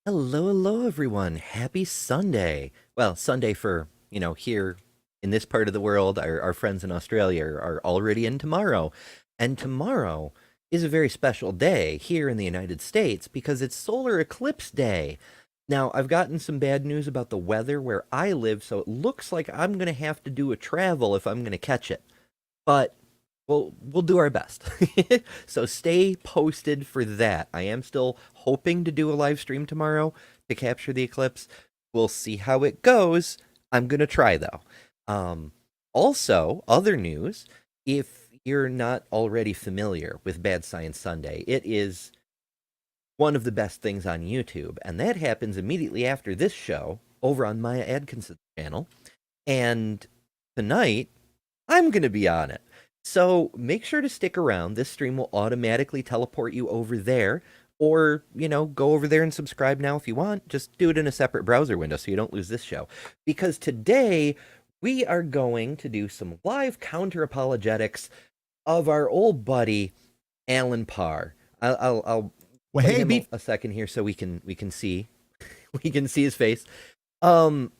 Hello, everyone. Happy Sunday. Well, Sunday for, here in this part of the world, our friends in Australia are already in tomorrow. And tomorrow is a very special day here in the United States because it's solar eclipse day. Now, I've gotten some bad news about the weather where I live, so it looks like I'm going to have to do a travel if I'm going to catch it. But we'll do our best. So stay posted for that. I am still hoping to do a live stream tomorrow to capture the eclipse. We'll see how it goes. I'm gonna try though. Also, other news, if you're not already familiar with Bad Science Sunday, it is one of the best things on YouTube, and that happens immediately after this show over on Maya Adkinson's channel. And tonight, I'm going to be on it. So make sure to stick around. This stream will automatically teleport you over there. Or, go over there and subscribe now if you want. Just do it in a separate browser window so you don't lose this show. Because today, we are going to do some live counter apologetics of our old buddy, Allen Parr. I'll Well, play hey, him a second here so we can see we can see his face. Um,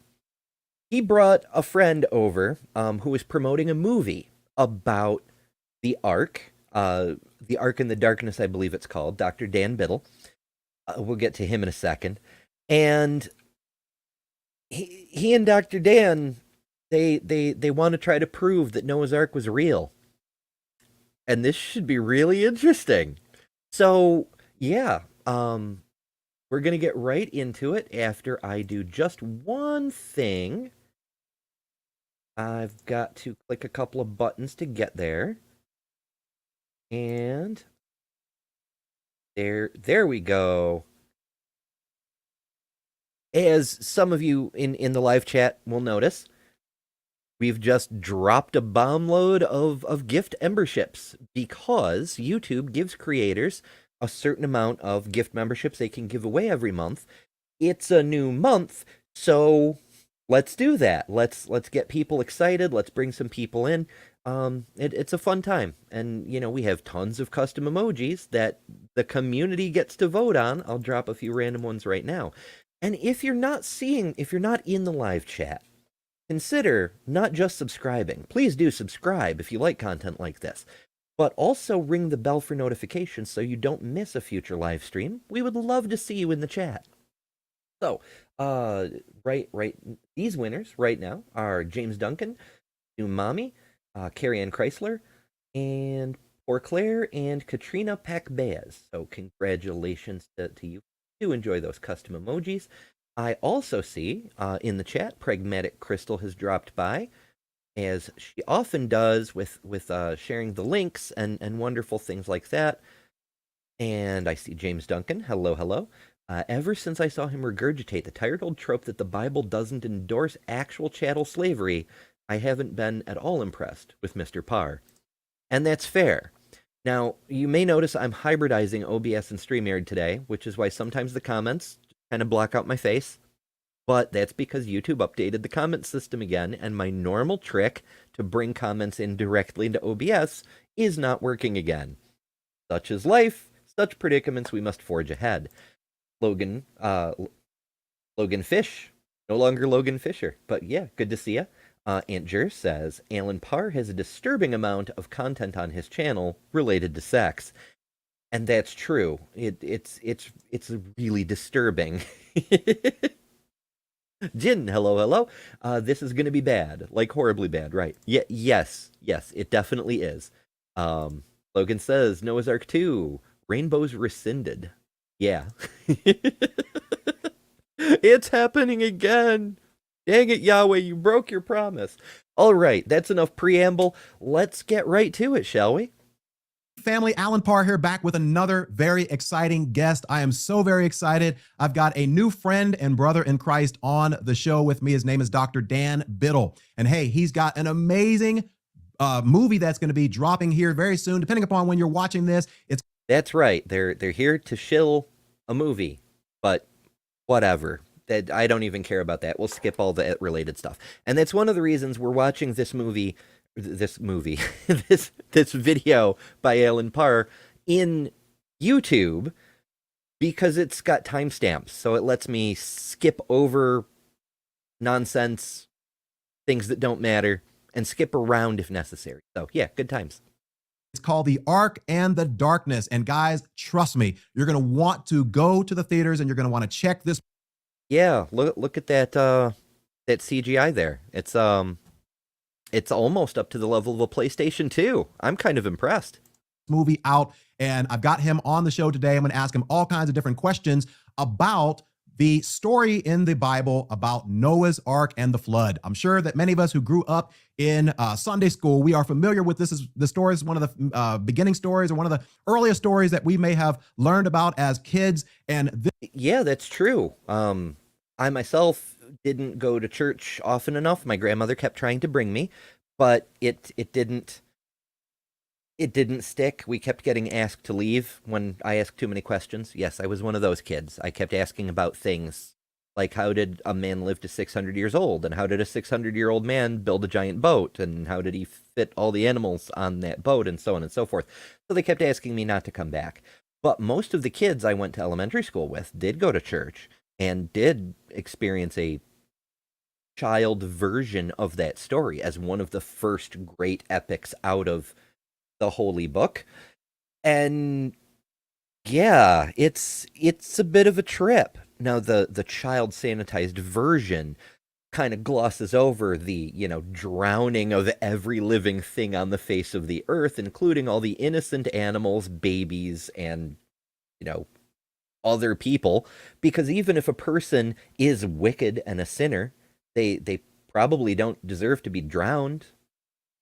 he brought a friend over who was promoting a movie about the Ark, the Ark in the Darkness, I believe it's called. Dr. Dan Biddle. We'll get to him in a second. And he and Dr. Dan, they want to try to prove that Noah's Ark was real. And this should be really interesting. So, yeah, we're going to get right into it after I do just one thing. I've got to click a couple of buttons to get there. And there we go. As some of you in the live chat will notice, we've just dropped a bomb load of gift memberships because YouTube gives creators a certain amount of gift memberships they can give away every month. It's a new month, so let's do that. Let's get people excited. Let's bring some people in. It's a fun time, and we have tons of custom emojis that the community gets to vote on. I'll drop a few random ones right now. And if you're not in the live chat, consider not just subscribing. Please do subscribe if you like content like this, but also ring the bell for notifications so you don't miss a future live stream. We would love to see you in the chat. So, right, these winners right now are James Duncan, Umami, Carrie Ann Chrysler, and Poor Claire and Katrina Pack-Baz. So congratulations to you. Do enjoy those custom emojis. I also see in the chat, Pragmatic Crystal has dropped by, as she often does with sharing the links and wonderful things like that. And I see James Duncan. Hello. Ever since I saw him regurgitate the tired old trope that the Bible doesn't endorse actual chattel slavery, I haven't been at all impressed with Mr. Parr. And that's fair. Now, you may notice I'm hybridizing OBS and StreamYard today, which is why sometimes the comments kind of block out my face. But that's because YouTube updated the comment system again, and my normal trick to bring comments in directly into OBS is not working again. Such is life, such predicaments we must forge ahead. Logan Fish, no longer Logan Fisher, but yeah, good to see ya. Aunt Jer says, Allen Parr has a disturbing amount of content on his channel related to sex. And that's true. It's really disturbing. Jin, hello. This is going to be bad, like horribly bad, right? Yeah, yes, it definitely is. Logan says, Noah's Ark 2, Rainbows Rescinded. Yeah. It's happening again. Dang it, Yahweh, you broke your promise. All right, that's enough preamble. Let's get right to it, shall we? family, Allen Parr here, back with another very exciting guest. I am so very excited. I've got a new friend and brother in Christ on the show with me. His name is Dr. Dan Biddle. And hey, he's got an amazing movie that's going to be dropping here very soon. Depending upon when you're watching this, That's right. They're here to shill a movie, but whatever. That I don't even care about that. We'll skip all the related stuff. And that's one of the reasons we're watching this this video by Allen Parr in YouTube, because it's got timestamps, so it lets me skip over nonsense, things that don't matter, and skip around if necessary. So yeah, good times. It's called The Ark and the Darkness. And guys, trust me, you're going to want to go to the theaters and you're going to want to check this. Yeah, look at that that CGI there. It's almost up to the level of a PlayStation 2. I'm kind of impressed. Movie out, and I've got him on the show today. I'm going to ask him all kinds of different questions about the story in the Bible about Noah's Ark and the flood. I'm sure that many of us who grew up in Sunday school, we are familiar with this. The story is one of the beginning stories or one of the earliest stories that we may have learned about as kids. And yeah, that's true. I myself didn't go to church often enough. My grandmother kept trying to bring me, but it didn't stick. We kept getting asked to leave when I asked too many questions. Yes, I was one of those kids. I kept asking about things like, how did a man live to 600 years old? And how did a 600-year-old man build a giant boat? And how did he fit all the animals on that boat? And so on and so forth. So they kept asking me not to come back. But most of the kids I went to elementary school with did go to church and did experience a child version of that story as one of the first great epics out of the holy book. And yeah, it's a bit of a trip. Now the child sanitized version kind of glosses over the, drowning of every living thing on the face of the earth, including all the innocent animals, babies, and other people, because even if a person is wicked and a sinner, they probably don't deserve to be drowned.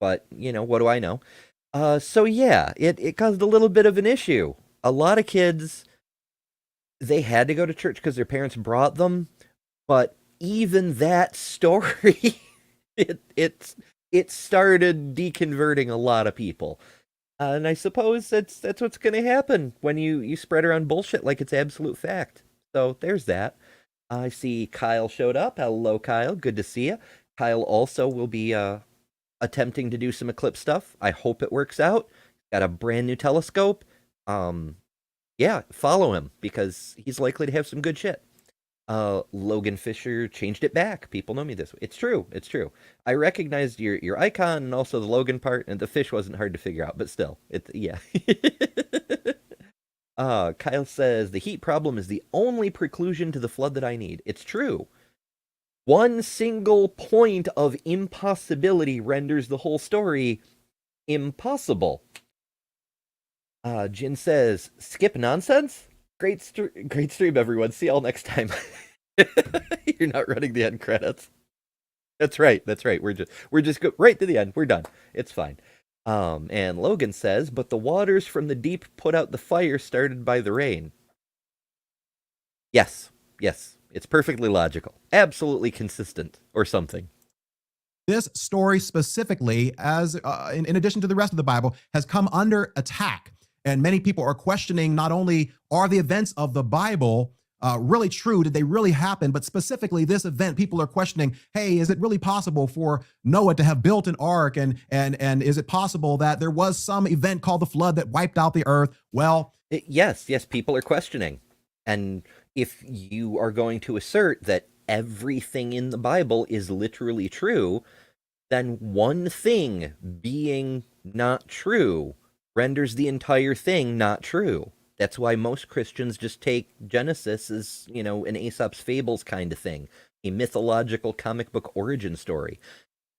But, what do I know? So yeah, it caused a little bit of an issue. A lot of kids, they had to go to church because their parents brought them, but even that story, it started deconverting a lot of people. And I suppose that's what's going to happen when you spread around bullshit like it's absolute fact. So there's that. I see Kyle showed up. Hello, Kyle. Good to see you. Kyle also will be attempting to do some eclipse stuff. I hope it works out. Got a brand new telescope. Yeah, follow him because he's likely to have some good shit. Logan Fisher changed it back. People know me this way. It's true. It's true. I recognized your icon and also the Logan part, and the fish wasn't hard to figure out, but still, yeah. Kyle says the heat problem is the only preclusion to the flood that I need. It's true. One single point of impossibility renders the whole story impossible. Jin says, skip nonsense? Great stream, everyone. See y'all next time. You're not running the end credits. That's right. We're just go right to the end. We're done. It's fine. And Logan says, but the waters from the deep put out the fire started by the rain. Yes. It's perfectly logical. Absolutely consistent or something. This story specifically, as in addition to the rest of the Bible, has come under attack. And many people are questioning not only are the events of the Bible really true? Did they really happen? But specifically this event, people are questioning, hey, is it really possible for Noah to have built an ark? And is it possible that there was some event called the flood that wiped out the earth? Well, yes, people are questioning. And if you are going to assert that everything in the Bible is literally true, then one thing being not true renders the entire thing not true. That's why most Christians just take Genesis as, an Aesop's Fables kind of thing, a mythological comic book origin story,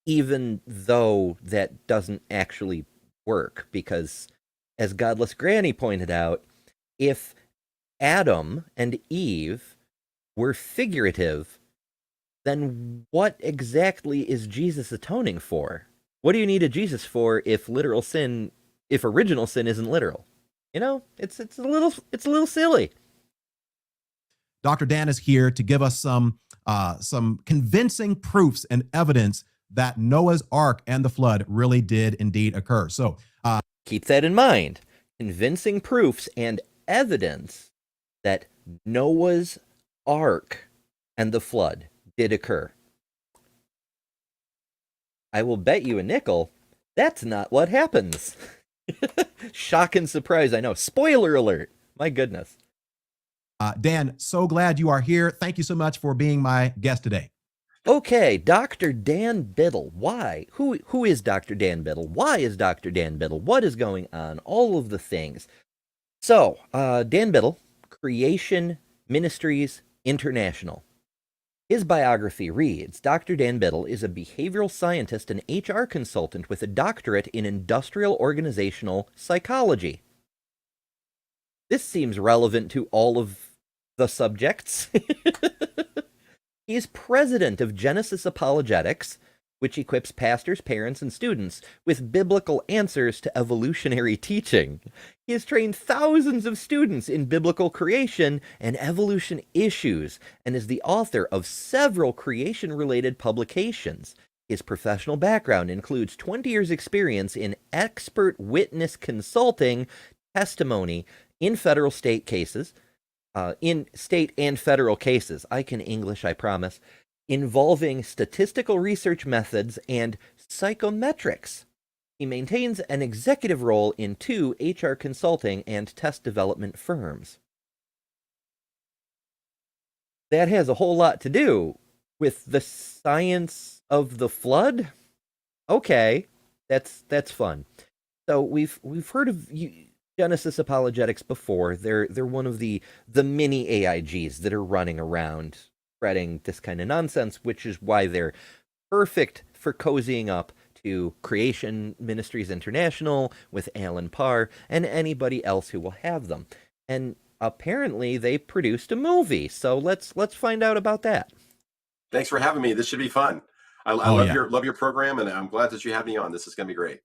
even though that doesn't actually work, because as Godless Granny pointed out, if Adam and Eve were figurative, then what exactly is Jesus atoning for? What do you need a Jesus for if original sin isn't literal? It's a little silly. Dr. Dan is here to give us some convincing proofs and evidence that Noah's Ark and the flood really did indeed occur. So keep that in mind. Convincing proofs and evidence that Noah's Ark and the flood did occur. I will bet you a nickel that's not what happens. Shock and surprise, I know. Spoiler alert. My goodness. Dan, so glad you are here. Thank you so much for being my guest today. Okay, Dr. Dan Biddle. Why? Who is Dr. Dan Biddle? Why is Dr. Dan Biddle? What is going on? All of the things. So, Dan Biddle, Creation Ministries International. His biography reads, Dr. Dan Biddle is a behavioral scientist and HR consultant with a doctorate in industrial organizational psychology. This seems relevant to all of the subjects. He's president of Genesis Apologetics, which equips pastors, parents, and students with biblical answers to evolutionary teaching. He has trained thousands of students in biblical creation and evolution issues, and is the author of several creation-related publications. His professional background includes 20 years' experience in expert witness consulting, testimony in federal state cases, in state and federal cases. I can English, I promise. Involving statistical research methods and psychometrics. He maintains an executive role in 2 HR consulting and test development firms. That has a whole lot to do with the science of the flood. Okay, that's fun. So we've heard of Genesis Apologetics before. They're one of the mini AIGs that are running around spreading this kind of nonsense, which is why they're perfect for cozying up to Creation Ministries International with Allen Parr and anybody else who will have them. And apparently they produced a movie, so let's find out about that. Thanks for having me. This should be fun. I love your program, and I'm glad that you have me on. This is going to be great.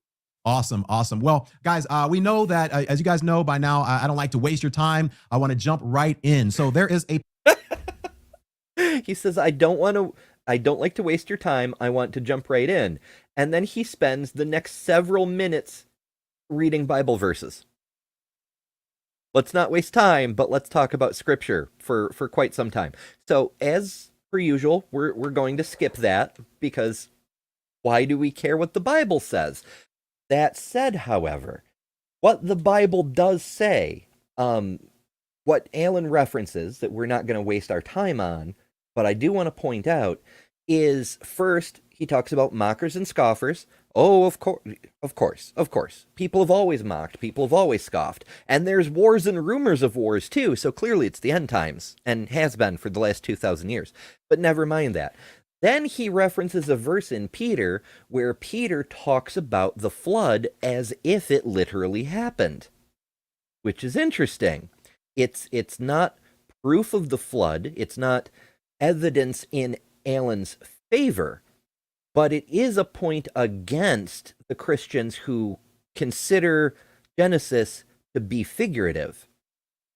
Awesome. Well, guys, we know that, as you guys know by now, I don't like to waste your time. I want to jump right in. So there is a... He says, I don't like to waste your time. I want to jump right in. And then he spends the next several minutes reading Bible verses. Let's not waste time, but let's talk about scripture for quite some time. So as per usual, we're going to skip that, because why do we care what the Bible says? That said, however, what the Bible does say, what Allen references that we're not going to waste our time on, but I do want to point out, is first, he talks about mockers and scoffers. Oh, of course. People have always mocked. People have always scoffed. And there's wars and rumors of wars, too, so clearly it's the end times, and has been for the last 2,000 years. But never mind that. Then he references a verse in Peter where Peter talks about the flood as if it literally happened, which is interesting. It's not proof of the flood. It's not evidence in Allen's favor, but it is a point against the Christians who consider Genesis to be figurative.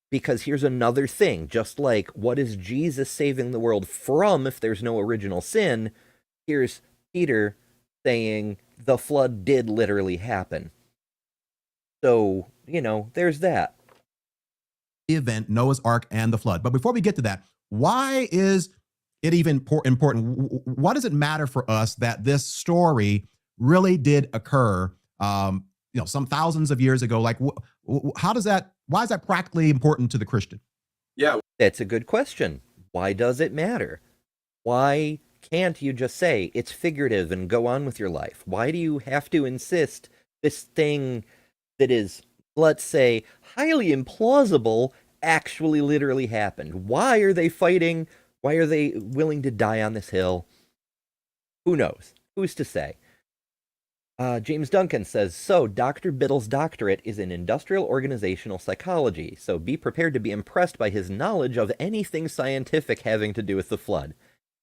Because here's another thing, just like what is Jesus saving the world from if there's no original sin, here's Peter saying the flood did literally happen. So, there's that. The event, Noah's Ark and the flood. But before we get to that, why is it even important? Why does it matter for us that this story really did occur, some thousands of years ago? Like, why is that practically important to the Christian? Yeah, that's a good question. Why does it matter? Why can't you just say it's figurative and go on with your life? Why do you have to insist this thing that is, let's say, highly implausible actually literally happened? Why are they fighting? Why are they willing to die on this hill? Who knows? Who's to say? James Duncan says, so Dr. Biddle's doctorate is in industrial organizational psychology, so be prepared to be impressed by his knowledge of anything scientific having to do with the flood.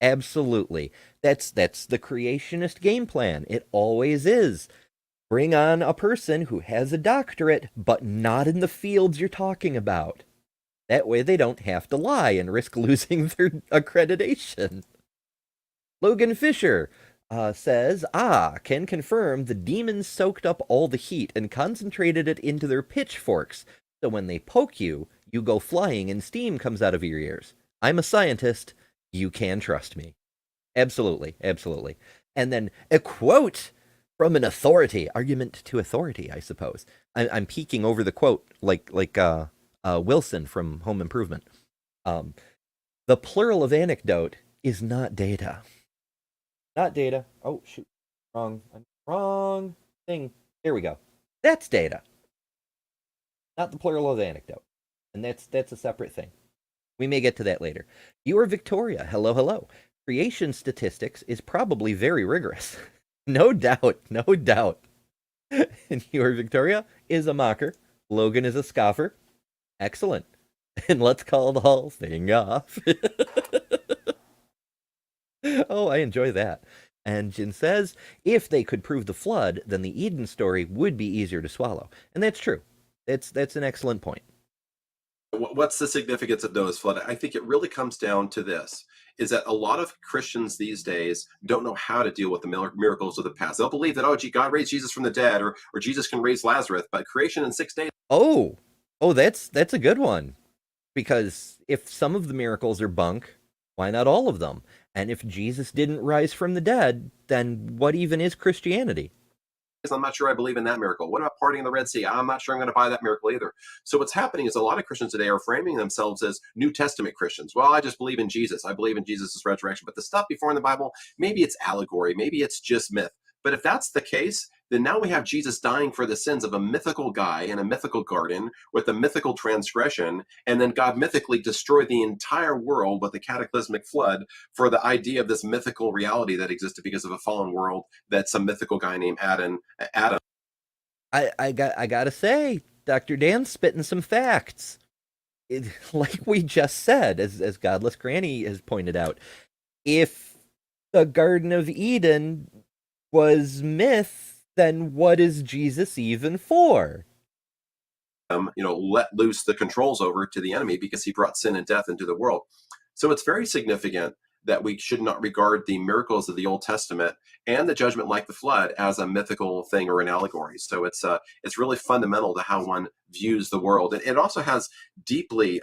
Absolutely. That's the creationist game plan. It always is. Bring on a person who has a doctorate, but not in the fields you're talking about. That way they don't have to lie and risk losing their accreditation. Logan Fisher says, can confirm the demons soaked up all the heat and concentrated it into their pitchforks, so when they poke you, you go flying and steam comes out of your ears. I'm a scientist. You can trust me. Absolutely. And then a quote from an authority, argument to authority, I suppose. I'm peeking over the quote like Wilson from Home Improvement. Um, the plural of anecdote is not data. Not data. Oh, shoot. Wrong thing. There we go. That's data. Not the plural of anecdote. And that's a separate thing. We may get to that later. You are Victoria. Hello, hello. Creation statistics is probably very rigorous. No doubt. No doubt. And you are Victoria is a mocker. Logan is a scoffer. Excellent. And let's call the whole thing off. Oh, I enjoy that. And Jin says, if they could prove the flood, then the Eden story would be easier to swallow. And that's true. That's an excellent point. What's the significance of Noah's flood? I think it really comes down to this, is that a lot of Christians these days don't know how to deal with the miracles of the past. They'll believe that, oh, gee, God raised Jesus from the dead, or Jesus can raise Lazarus, but creation in 6 days. Oh, that's a good one. Because if some of the miracles are bunk, why not all of them? And if Jesus didn't rise from the dead, then what even is Christianity? I'm not sure I believe in that miracle. What about parting in the Red Sea? I'm not sure I'm going to buy that miracle either. So what's happening is a lot of Christians today are framing themselves as New Testament Christians. Well, I just believe in Jesus. I believe in Jesus' resurrection. But the stuff before in the Bible, maybe it's allegory. Maybe it's just myth. But if that's the case, then now we have Jesus dying for the sins of a mythical guy in a mythical garden with a mythical transgression, and then God mythically destroyed the entire world with a cataclysmic flood for the idea of this mythical reality that existed because of a fallen world that some mythical guy named Adam. I gotta say, Dr. Dan's spitting some facts. Like we just said, as Godless Granny has pointed out, if the Garden of Eden was myth, then what is Jesus even for? Let loose the controls over to the enemy because he brought sin and death into the world. So it's very significant that we should not regard the miracles of the Old Testament and the judgment like the flood as a mythical thing or an allegory. So it's really fundamental to how one views the world. And it also has deeply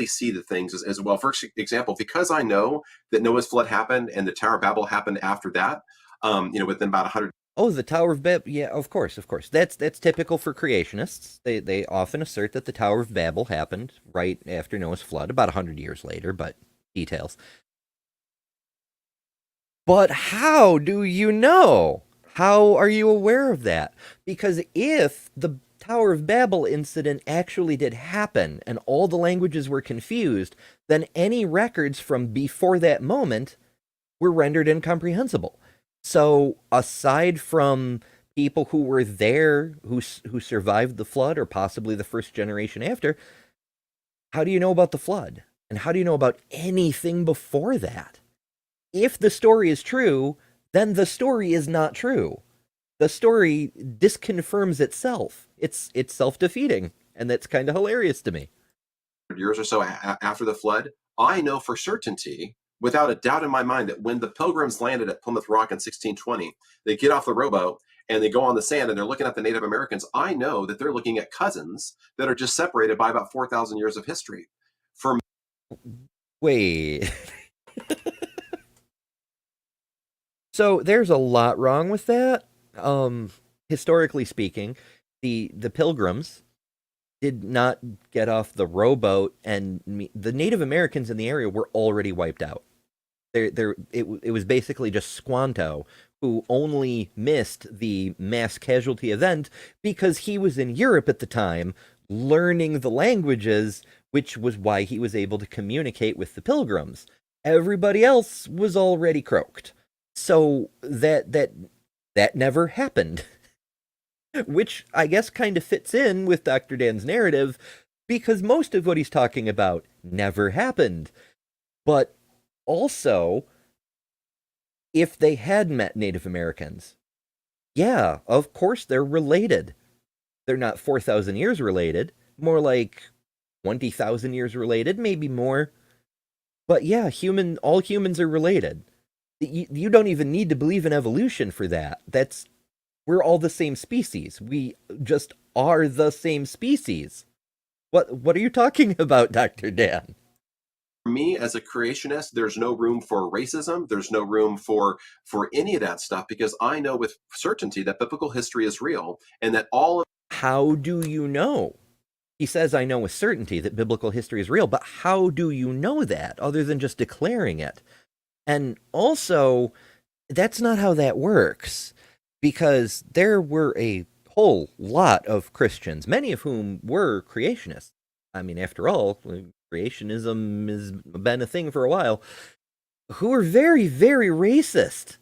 seated things as well. For example, because I know that Noah's flood happened and the Tower of Babel happened after that, within about 100. Oh, the Tower of Babel. Yeah, of course. That's typical for creationists. They often assert that the Tower of Babel happened right after Noah's flood, about 100 years later, but details. But how do you know? How are you aware of that? Because if the Tower of Babel incident actually did happen and all the languages were confused, then any records from before that moment were rendered incomprehensible. So aside from people who were there, who survived the flood, or possibly the first generation after, how do you know about the flood? And how do you know about anything before that? If the story is true, then the story is not true. The story disconfirms itself. It's self-defeating, and that's kind of hilarious to me. Years or so after the flood, I know for certainty, without a doubt in my mind, that when the Pilgrims landed at Plymouth Rock in 1620, they get off the rowboat and they go on the sand and they're looking at the Native Americans. I know that they're looking at cousins that are just separated by about 4,000 years of history. Wait. So there's a lot wrong with that. Historically speaking, the Pilgrims did not get off the rowboat, and the Native Americans in the area were already wiped out. It was basically just Squanto who only missed the mass casualty event because he was in Europe at the time learning the languages, which was why he was able to communicate with the Pilgrims. Everybody else was already croaked. So that never happened. Which I guess kind of fits in with Dr. Dan's narrative, because most of what he's talking about never happened. But also, if they had met Native Americans, yeah, of course they're related. They're not 4,000 years related, more like 20,000 years related, maybe more. But yeah, all humans are related. You don't even need to believe in evolution for that. We're all the same species. We just are the same species. What are you talking about, Dr. Dan? For me, as a creationist, there's no room for racism. There's no room for any of that stuff, because I know with certainty that biblical history is real and that all of. How do you know? He says, I know with certainty that biblical history is real, but how do you know that other than just declaring it? And also, that's not how that works, because there were a whole lot of Christians, many of whom were creationists. I mean, after all, creationism has been a thing for a while, who were very, very racist.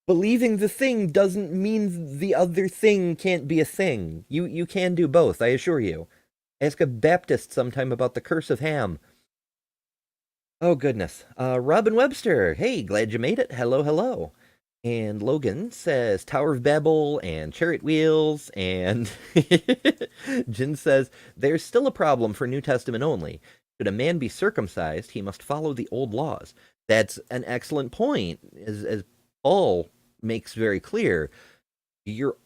Believing the thing doesn't mean the other thing can't be a thing. You can do both, I assure you. Ask a Baptist sometime about the curse of Ham. Oh, goodness. Robin Webster, hey, glad you made it. Hello, hello. And Logan says Tower of Babel and Chariot Wheels. And Jin says there's still a problem for New Testament only. Should a man be circumcised, he must follow the old laws. That's an excellent point. As Paul makes very clear, you're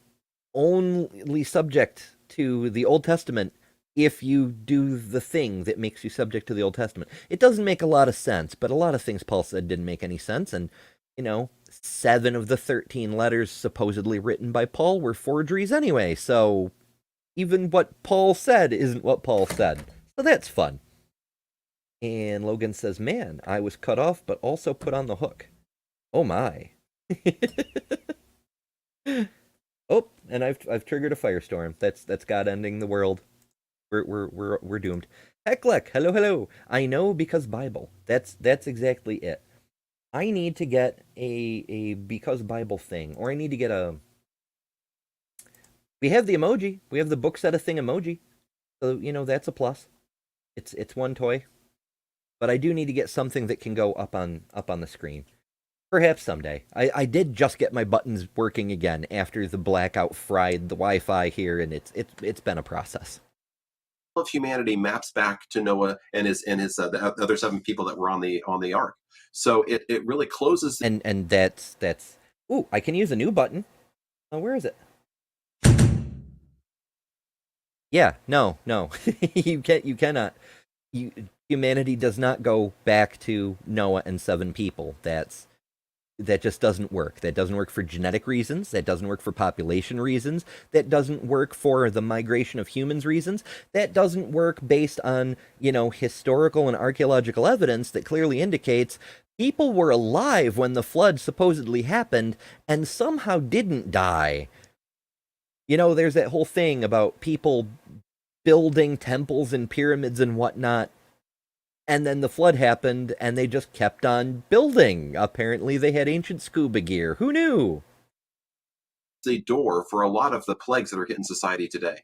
only subject to the Old Testament if you do the thing that makes you subject to the Old Testament. It doesn't make a lot of sense, but a lot of things Paul said didn't make any sense. And, 7 of the 13 letters supposedly written by Paul were forgeries anyway. So even what Paul said isn't what Paul said. So that's fun. And Logan says, man, I was cut off, but also put on the hook. Oh my. Oh, and I've triggered a firestorm. That's God ending the world. We're doomed. Heckleck, hello, hello. I know because Bible. That's exactly it. I need to get a because Bible thing, or I need to get a. We have the emoji. We have the book set a thing emoji. So that's a plus. It's one toy, but I do need to get something that can go up on the screen. Perhaps someday. I did just get my buttons working again after the blackout fried the Wi-Fi here, and it's been a process. Of humanity maps back to Noah and his the other 7 people that were on the ark. So it really closes. And that's. Ooh, I can use a new button. Oh, where is it? Yeah, no, you cannot. Humanity does not go back to Noah and 7 people. That just doesn't work. That doesn't work for genetic reasons. That doesn't work for population reasons. That doesn't work for the migration of humans reasons. That doesn't work based on, historical and archaeological evidence that clearly indicates people were alive when the flood supposedly happened and somehow didn't die. There's that whole thing about people building temples and pyramids and whatnot. And then the flood happened, and they just kept on building. Apparently, they had ancient scuba gear. Who knew? The door for a lot of the plagues that are hitting society today.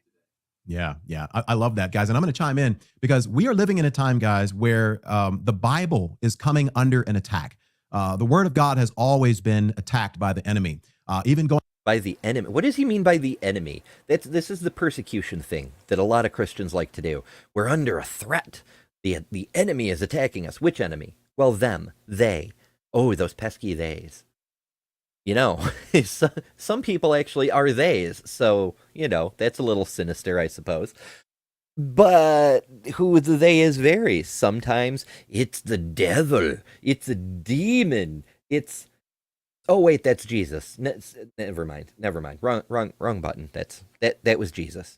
Yeah. I love that, guys. And I'm going to chime in because we are living in a time, guys, where the Bible is coming under an attack. The Word of God has always been attacked by the enemy, even going by the enemy. What does he mean by the enemy? This is the persecution thing that a lot of Christians like to do. We're under a threat. The enemy is attacking us. Which enemy? Well, them. They. Oh, those pesky theys. Some people actually are theys. So, that's a little sinister, I suppose. But who the they is varies. Sometimes it's the devil. It's a demon. It's... Oh, wait, that's Jesus. Never mind. Wrong button. That was Jesus.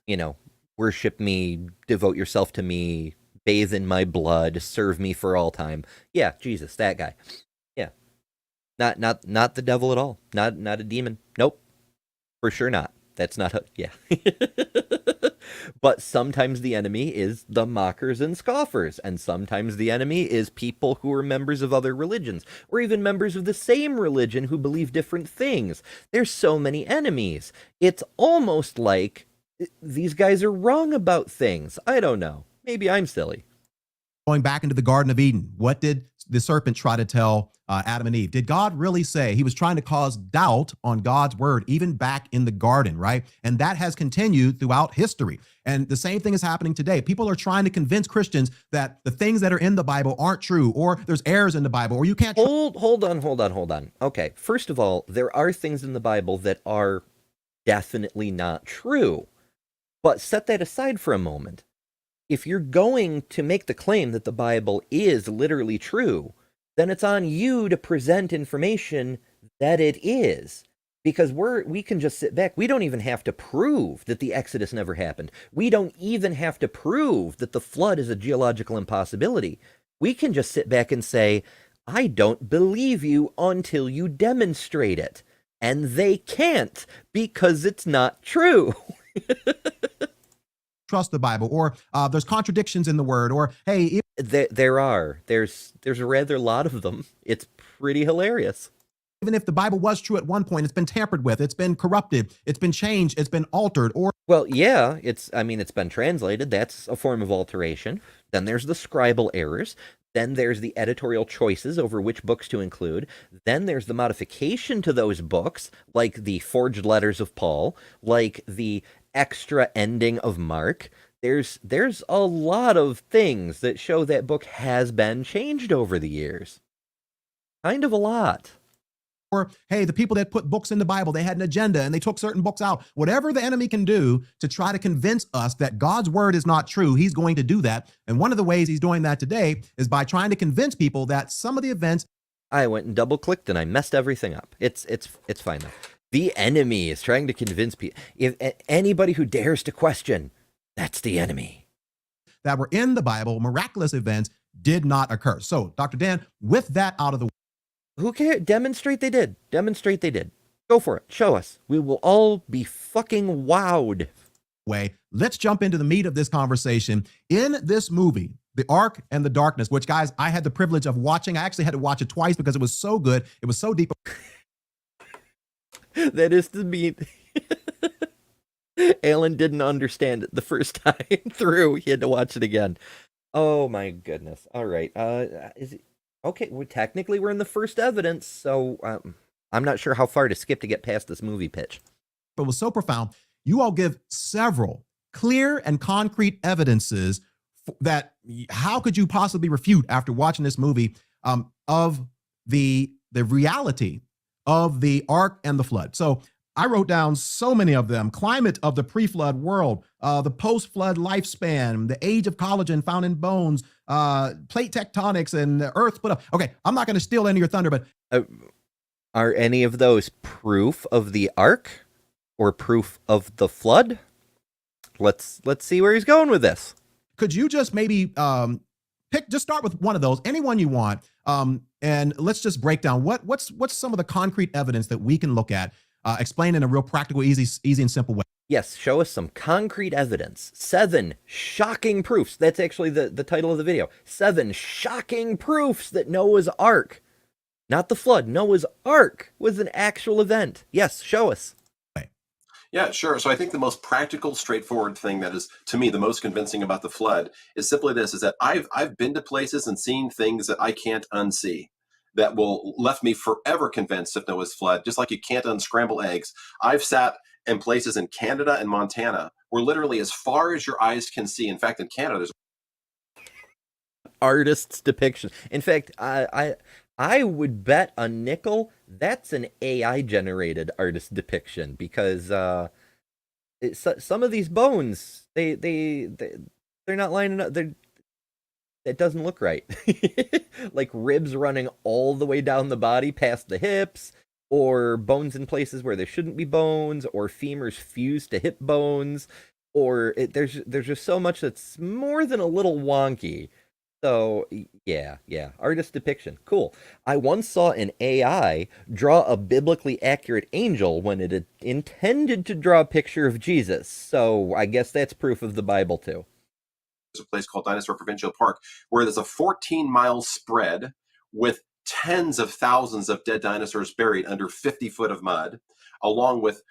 Worship me, devote yourself to me, bathe in my blood, serve me for all time. Yeah, Jesus, that guy. Yeah. Not the devil at all. Not a demon. Nope. For sure not. That's not yeah. But sometimes the enemy is the mockers and scoffers, and sometimes the enemy is people who are members of other religions, or even members of the same religion who believe different things. There's so many enemies. It's almost like these guys are wrong about things. I don't know. Maybe I'm silly. Going back into the Garden of Eden, what did the serpent try to tell Adam and Eve? Did God really say? He was trying to cause doubt on God's word, even back in the garden, right? And that has continued throughout history. And the same thing is happening today. People are trying to convince Christians that the things that are in the Bible aren't true, or there's errors in the Bible, or you can't. Hold on. Okay, first of all, there are things in the Bible that are definitely not true. But set that aside for a moment. If you're going to make the claim that the Bible is literally true, then it's on you to present information that it is. because we can just sit back. We don't even have to prove that the Exodus never happened. We don't even have to prove that the flood is a geological impossibility. We can just sit back and say, I don't believe you until you demonstrate it. And they can't, because it's not true. Trust the Bible, or there's contradictions in the word, or hey, There's a rather lot of them. It's pretty hilarious. even if the Bible was true at one point, it's been tampered with, it's been corrupted, it's been changed, it's been altered, or Well, yeah, it's been translated. That's a form of alteration. Then there's the scribal errors. Then there's the editorial choices over which books to include. Then there's the modification to those books, like the forged letters of Paul, like the extra ending of Mark. There's a lot of things that show that book has been changed over the years. Kind of a lot. or hey, the people that put books in the Bible, they had an agenda and they took certain books out. Whatever the enemy can do to try to convince us that God's word is not true, he's going to do that. And one of the ways he's doing that today is by trying to convince people that some of the events. I went and double clicked and I messed everything up. It's fine though. The enemy is trying to convince people. If anybody who dares to question, that's the enemy. That were in the Bible, miraculous events did not occur. So, Dr. Dan, with that out of the Who cares? Demonstrate they did. Demonstrate they did. Go for it. Show us. We will all be fucking wowed. way, let's jump into the meat of this conversation. In this movie, The Ark and the Darkness, which, guys, I had the privilege of watching. I actually had to watch it twice because it was so good. It was so deep. That is the meat. Alan didn't understand it the first time through. He had to watch it again. Oh my goodness. All right. Is it okay? Well, technically, we're in the first evidence, so I'm not sure how far to skip to get past this movie pitch. It was so profound. You all give several clear and concrete evidences that how could you possibly refute after watching this movie of the reality of the ark and the flood. So I wrote down so many of them: climate of the pre-flood world, the post-flood lifespan, the age of collagen found in bones, plate tectonics, and the earth split up. Okay, I'm not going to steal any of your thunder, but are any of those proof of the ark or proof of the flood? Let's see where he's going with this. Could you just maybe just start with one of those, anyone you want, and let's just break down what's some of the concrete evidence that we can look at, explain in a real practical, easy and simple way. Yes, show us some concrete evidence. 7 shocking proofs. That's actually the title of the video. 7 shocking proofs that Noah's Ark, not the flood, Noah's Ark was an actual event. Yes, show us. Yeah, sure. So I think the most practical, straightforward thing that is, to me, the most convincing about the flood is simply this: is that I've been to places and seen things that I can't unsee, that will left me forever convinced of Noah's flood, just like you can't unscramble eggs. I've sat in places in Canada and Montana where literally as far as your eyes can see. In fact, in Canada, there's Artist's depiction. In fact, I would bet a nickel that's an AI generated artist depiction, because some of these bones they're not lining up. It doesn't look right. Like ribs running all the way down the body past the hips, or bones in places where there shouldn't be bones, or femurs fused to hip bones, or there's just so much that's more than a little wonky. So, yeah, artist depiction. Cool. I once saw an AI draw a biblically accurate angel when it had intended to draw a picture of Jesus. So, I guess that's proof of the Bible, too. a place called Dinosaur Provincial Park where there's a 14-mile spread with tens of thousands of dead dinosaurs buried under 50 foot of mud, along with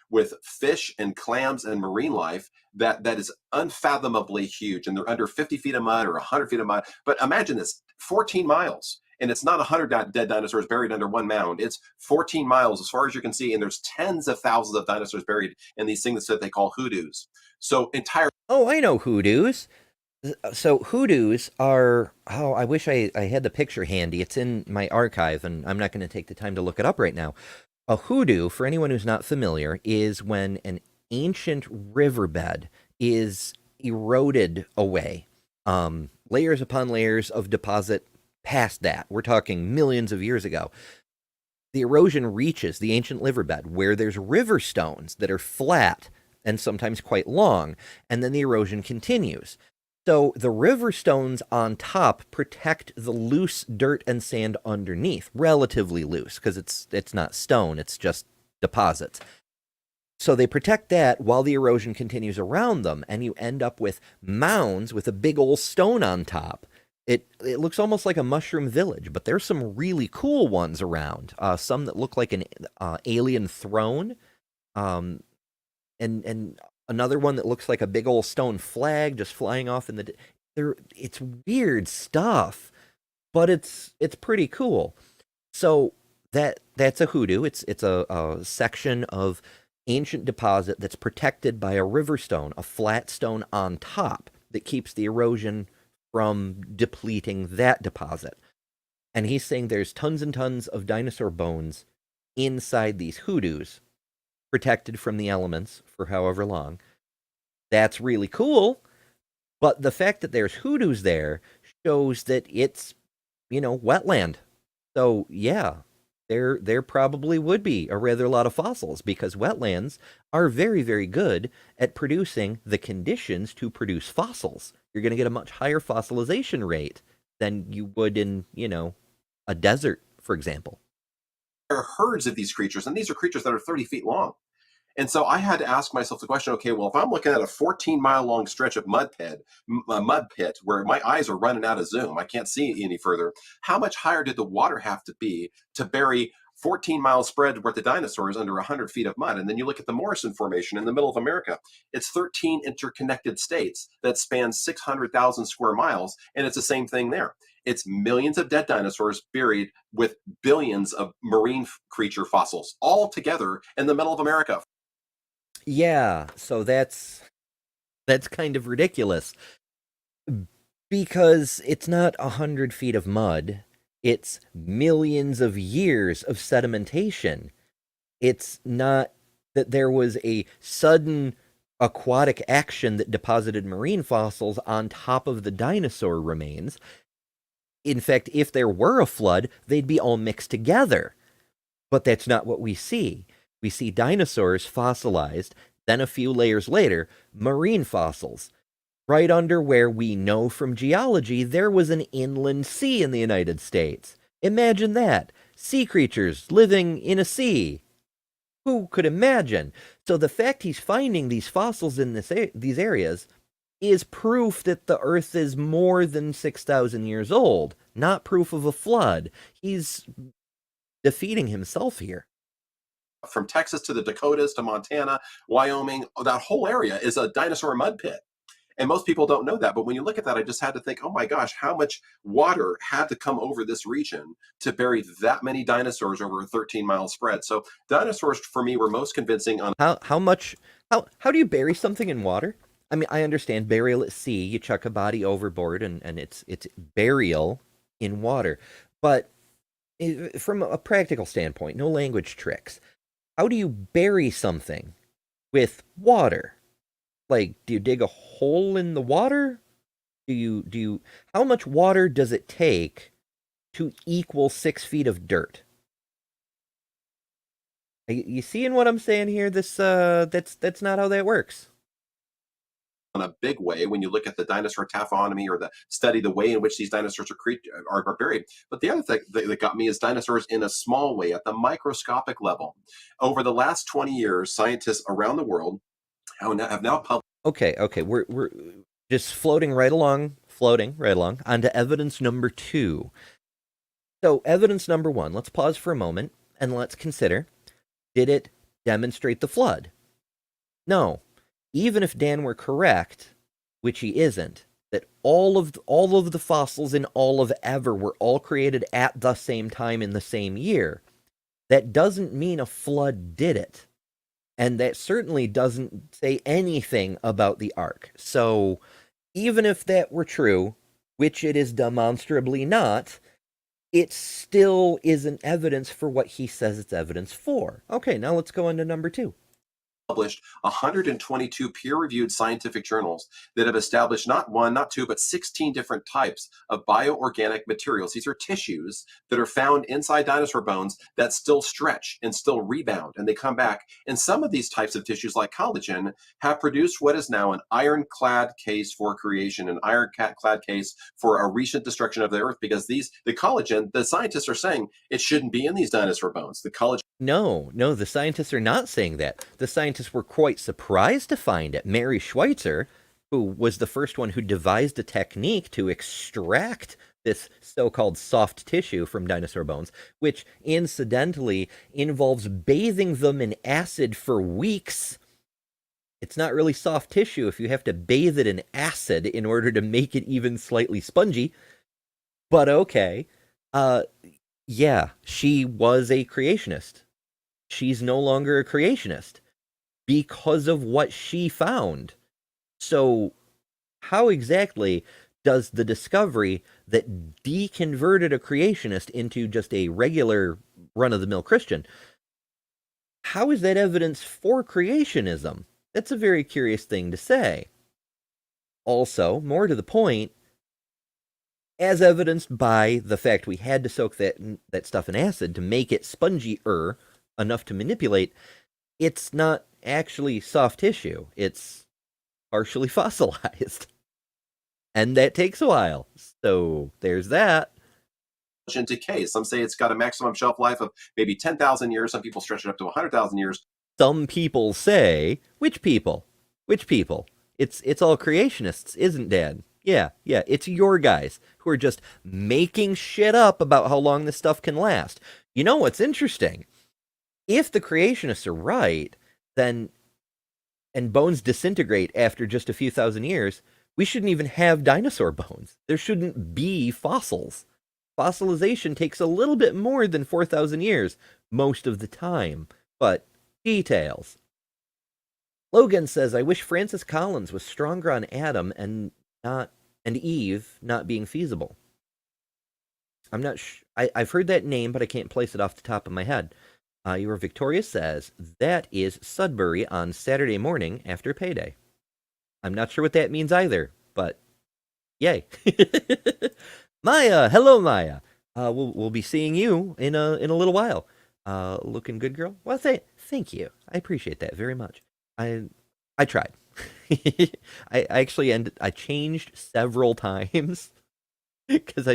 fish and clams and marine life that is unfathomably huge. And they're under 50 feet of mud or 100 feet of mud. But imagine this, 14 miles. And it's not 100 dead dinosaurs buried under one mound. It's 14 miles as far as you can see. And there's tens of thousands of dinosaurs buried in these things that they call hoodoos. So entire. Oh, I know hoodoos. So hoodoos are, I wish I had the picture handy. It's in my archive, and I'm not going to take the time to look it up right now. A hoodoo, for anyone who's not familiar, is when an ancient riverbed is eroded away. Layers upon layers of deposit past that. We're talking millions of years ago. the erosion reaches the ancient riverbed where there's river stones that are flat and sometimes quite long, and then the erosion continues. So the river stones on top protect the loose dirt and sand underneath, relatively loose, because it's not stone, it's just deposits. So they protect that while the erosion continues around them, and you end up with mounds with a big old stone on top. It looks almost like a mushroom village, but there's some really cool ones around. Some that look like an alien throne, and another one that looks like a big old stone flag just flying off in the. It's weird stuff, but it's pretty cool. So that's a hoodoo. It's a section of ancient deposit that's protected by a river stone, a flat stone on top that keeps the erosion from depleting that deposit. And he's saying there's tons and tons of dinosaur bones inside these hoodoos, protected from the elements for however long. That's really cool. But the fact that there's hoodoos there shows that it's, wetland. So yeah, there probably would be a rather lot of fossils, because wetlands are very, very good at producing the conditions to produce fossils. You're going to get a much higher fossilization rate than you would in, a desert, for example. There are herds of these creatures, and these are creatures that are 30 feet long. And so I had to ask myself the question, okay, well, if I'm looking at a 14-mile long stretch of mud pit where my eyes are running out of zoom, I can't see any further, how much higher did the water have to be to bury 14-mile spread worth of dinosaurs under 100 feet of mud? And then you look at the Morrison Formation in the middle of America. It's 13 interconnected states that span 600,000 square miles, and it's the same thing there. It's millions of dead dinosaurs buried with billions of marine creature fossils all together in the middle of America. Yeah, so that's kind of ridiculous, because it's not 100 feet of mud. It's millions of years of sedimentation. It's not that there was a sudden aquatic action that deposited marine fossils on top of the dinosaur remains. In fact, if there were a flood, they'd be all mixed together. But that's not what we see. We see dinosaurs fossilized, then a few layers later, marine fossils. Right under where we know from geology there was an inland sea in the United States. Imagine that. Sea creatures living in a sea. Who could imagine? So the fact he's finding these fossils in these areas is proof that the Earth is more than 6,000 years old, not proof of a flood. He's defeating himself here. From Texas to the Dakotas to Montana, Wyoming, that whole area is a dinosaur mud pit. And most people don't know that. But when you look at that, I just had to think, oh my gosh, how much water had to come over this region to bury that many dinosaurs over a 13-mile spread? So dinosaurs for me were most convincing on How do you bury something in water? I mean, I understand burial at sea, you chuck a body overboard and it's burial in water. But from a practical standpoint, no language tricks. How do you bury something with water? Like, do you dig a hole in the water? How much water does it take to equal 6 feet of dirt? You seeing what I'm saying here? That's not how that works. in a big way when you look at the dinosaur taphonomy or study the way in which these dinosaurs are buried. But the other thing that got me is dinosaurs in a small way at the microscopic level. Over the last 20 years, scientists around the world have now published. Okay, we're just floating right along onto evidence number 2. So evidence number 1, let's pause for a moment and let's consider, did it demonstrate the flood? No. Even if Dan were correct, which he isn't, that all of the fossils in all of ever were all created at the same time in the same year, that doesn't mean a flood did it. And that certainly doesn't say anything about the ark. So even if that were true, which it is demonstrably not, it still isn't evidence for what he says it's evidence for. Okay, now let's go on to number 2. published 122 peer-reviewed scientific journals that have established not one, not two, but 16 different types of bioorganic materials. These are tissues that are found inside dinosaur bones that still stretch and still rebound, and they come back. And some of these types of tissues, like collagen, have produced what is now an ironclad case for creation, an ironclad case for a recent destruction of the earth, because the collagen, the scientists are saying it shouldn't be in these dinosaur bones. The collagen. No, the scientists are not saying that. The scientists were quite surprised to find it. Mary Schweitzer, who was the first one who devised a technique to extract this so-called soft tissue from dinosaur bones, which incidentally involves bathing them in acid for weeks. It's not really soft tissue if you have to bathe it in acid in order to make it even slightly spongy. But okay. Yeah, she was a creationist. She's no longer a creationist because of what she found. So how exactly does the discovery that deconverted a creationist into just a regular run-of-the-mill Christian, how is that evidence for creationism? That's a very curious thing to say. Also, more to the point, as evidenced by the fact we had to soak that stuff in acid to make it spongier enough to manipulate, it's not actually soft tissue. It's partially fossilized. And that takes a while. So there's that. Decay. Some say it's got a maximum shelf life of maybe 10,000 years. Some people stretch it up to 100,000 years. Some people say, which people? Which people? It's all creationists, isn't Dad? Yeah, it's your guys who are just making shit up about how long this stuff can last. You know what's interesting? If the creationists are right, then, and bones disintegrate after just a few thousand years, we shouldn't even have dinosaur bones. There shouldn't be fossils. Fossilization takes a little bit more than 4,000 years most of the time, but details. Logan says, I wish Francis Collins was stronger on Adam and Eve not being feasible. I'm not I've heard that name, but I can't place it off the top of my head. Your Victoria says, that is Sudbury on Saturday morning after payday. I'm not sure what that means either, but yay. Maya, hello Maya. We'll be seeing you in a little while. Looking good, girl. Well, thank you. I appreciate that very much. I tried. I actually I changed several times because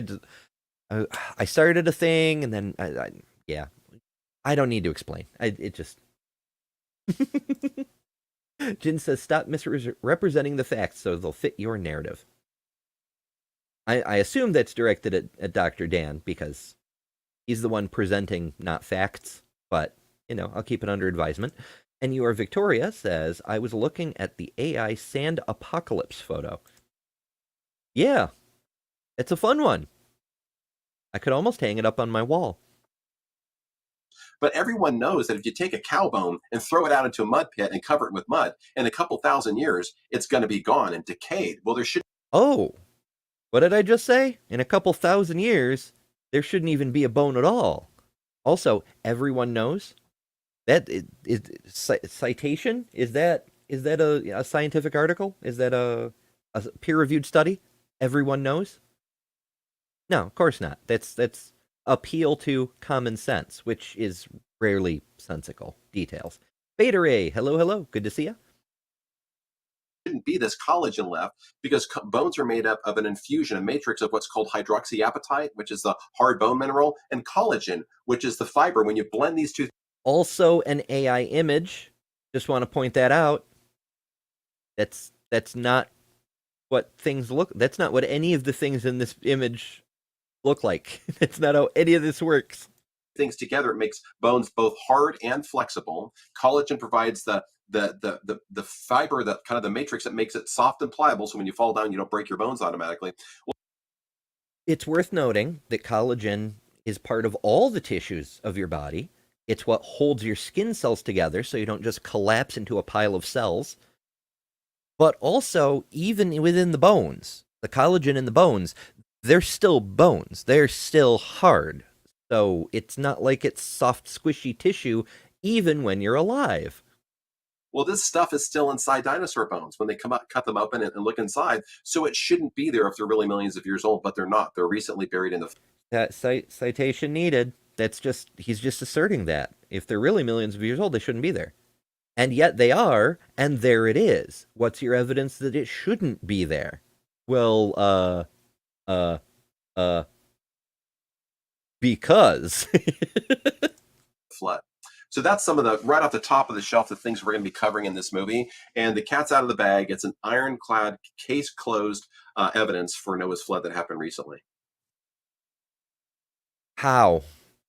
I started a thing and then yeah. I don't need to explain. It just Jin says, stop misrepresenting the facts so they'll fit your narrative. I assume that's directed at Dr. Dan because he's the one presenting, not facts. But, I'll keep it under advisement. And your Victoria says, I was looking at the AI sand apocalypse photo. Yeah, it's a fun one. I could almost hang it up on my wall. But everyone knows that if you take a cow bone and throw it out into a mud pit and cover it with mud, in a couple thousand years, it's going to be gone and decayed. Well, there should. Oh, what did I just say? In a couple thousand years, there shouldn't even be a bone at all. Also, everyone knows that citation. Is that a scientific article? Is that a peer-reviewed study? Everyone knows. No, of course not. That's appeal to common sense, which is rarely sensical. Details. Beta Ray, hello, good to see you. Shouldn't be this collagen left because bones are made up of an infusion, a matrix of what's called hydroxyapatite, which is the hard bone mineral, and collagen, which is the fiber. When you blend these two. Also an AI image. Just want to point that out. That's not what things look. That's not what any of the things in this image look like. It's not how any of this works. Things together, it makes bones both hard and flexible. Collagen provides the fiber, that kind of the matrix that makes it soft and pliable, so when you fall down you don't break your bones automatically. It's worth noting that collagen is part of all the tissues of your body. It's what holds your skin cells together so you don't just collapse into a pile of cells. But also, even within the bones, the collagen in the bones, they're still bones. They're still hard. So it's not like it's soft, squishy tissue even when you're alive. Well, this stuff is still inside dinosaur bones when they come out, cut them open and look inside. So it shouldn't be there if they're really millions of years old, but they're not. They're recently buried in the. That citation needed. He's just asserting that. If they're really millions of years old, they shouldn't be there. And yet they are, and there it is. What's your evidence that it shouldn't be there? Well, because. Flood. So that's some of the right off the top of the shelf, the things we're going to be covering in this movie. And the cat's out of the bag. It's an ironclad, case closed evidence for Noah's flood that happened recently. How?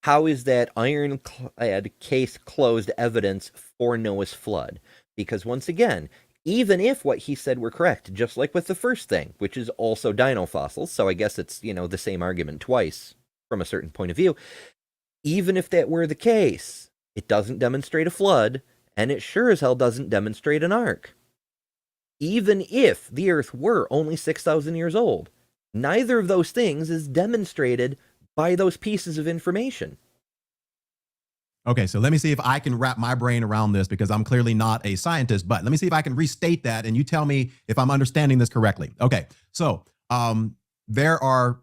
How is that ironclad, case closed evidence for Noah's flood? Because once again, even if what he said were correct, just like with the first thing, which is also dino fossils, so I guess it's, the same argument twice from a certain point of view, even if that were the case, it doesn't demonstrate a flood, and it sure as hell doesn't demonstrate an ark. Even if the Earth were only 6,000 years old, neither of those things is demonstrated by those pieces of information. Okay, so let me see if I can wrap my brain around this, because I'm clearly not a scientist, but let me see if I can restate that and you tell me if I'm understanding this correctly. Okay, so there are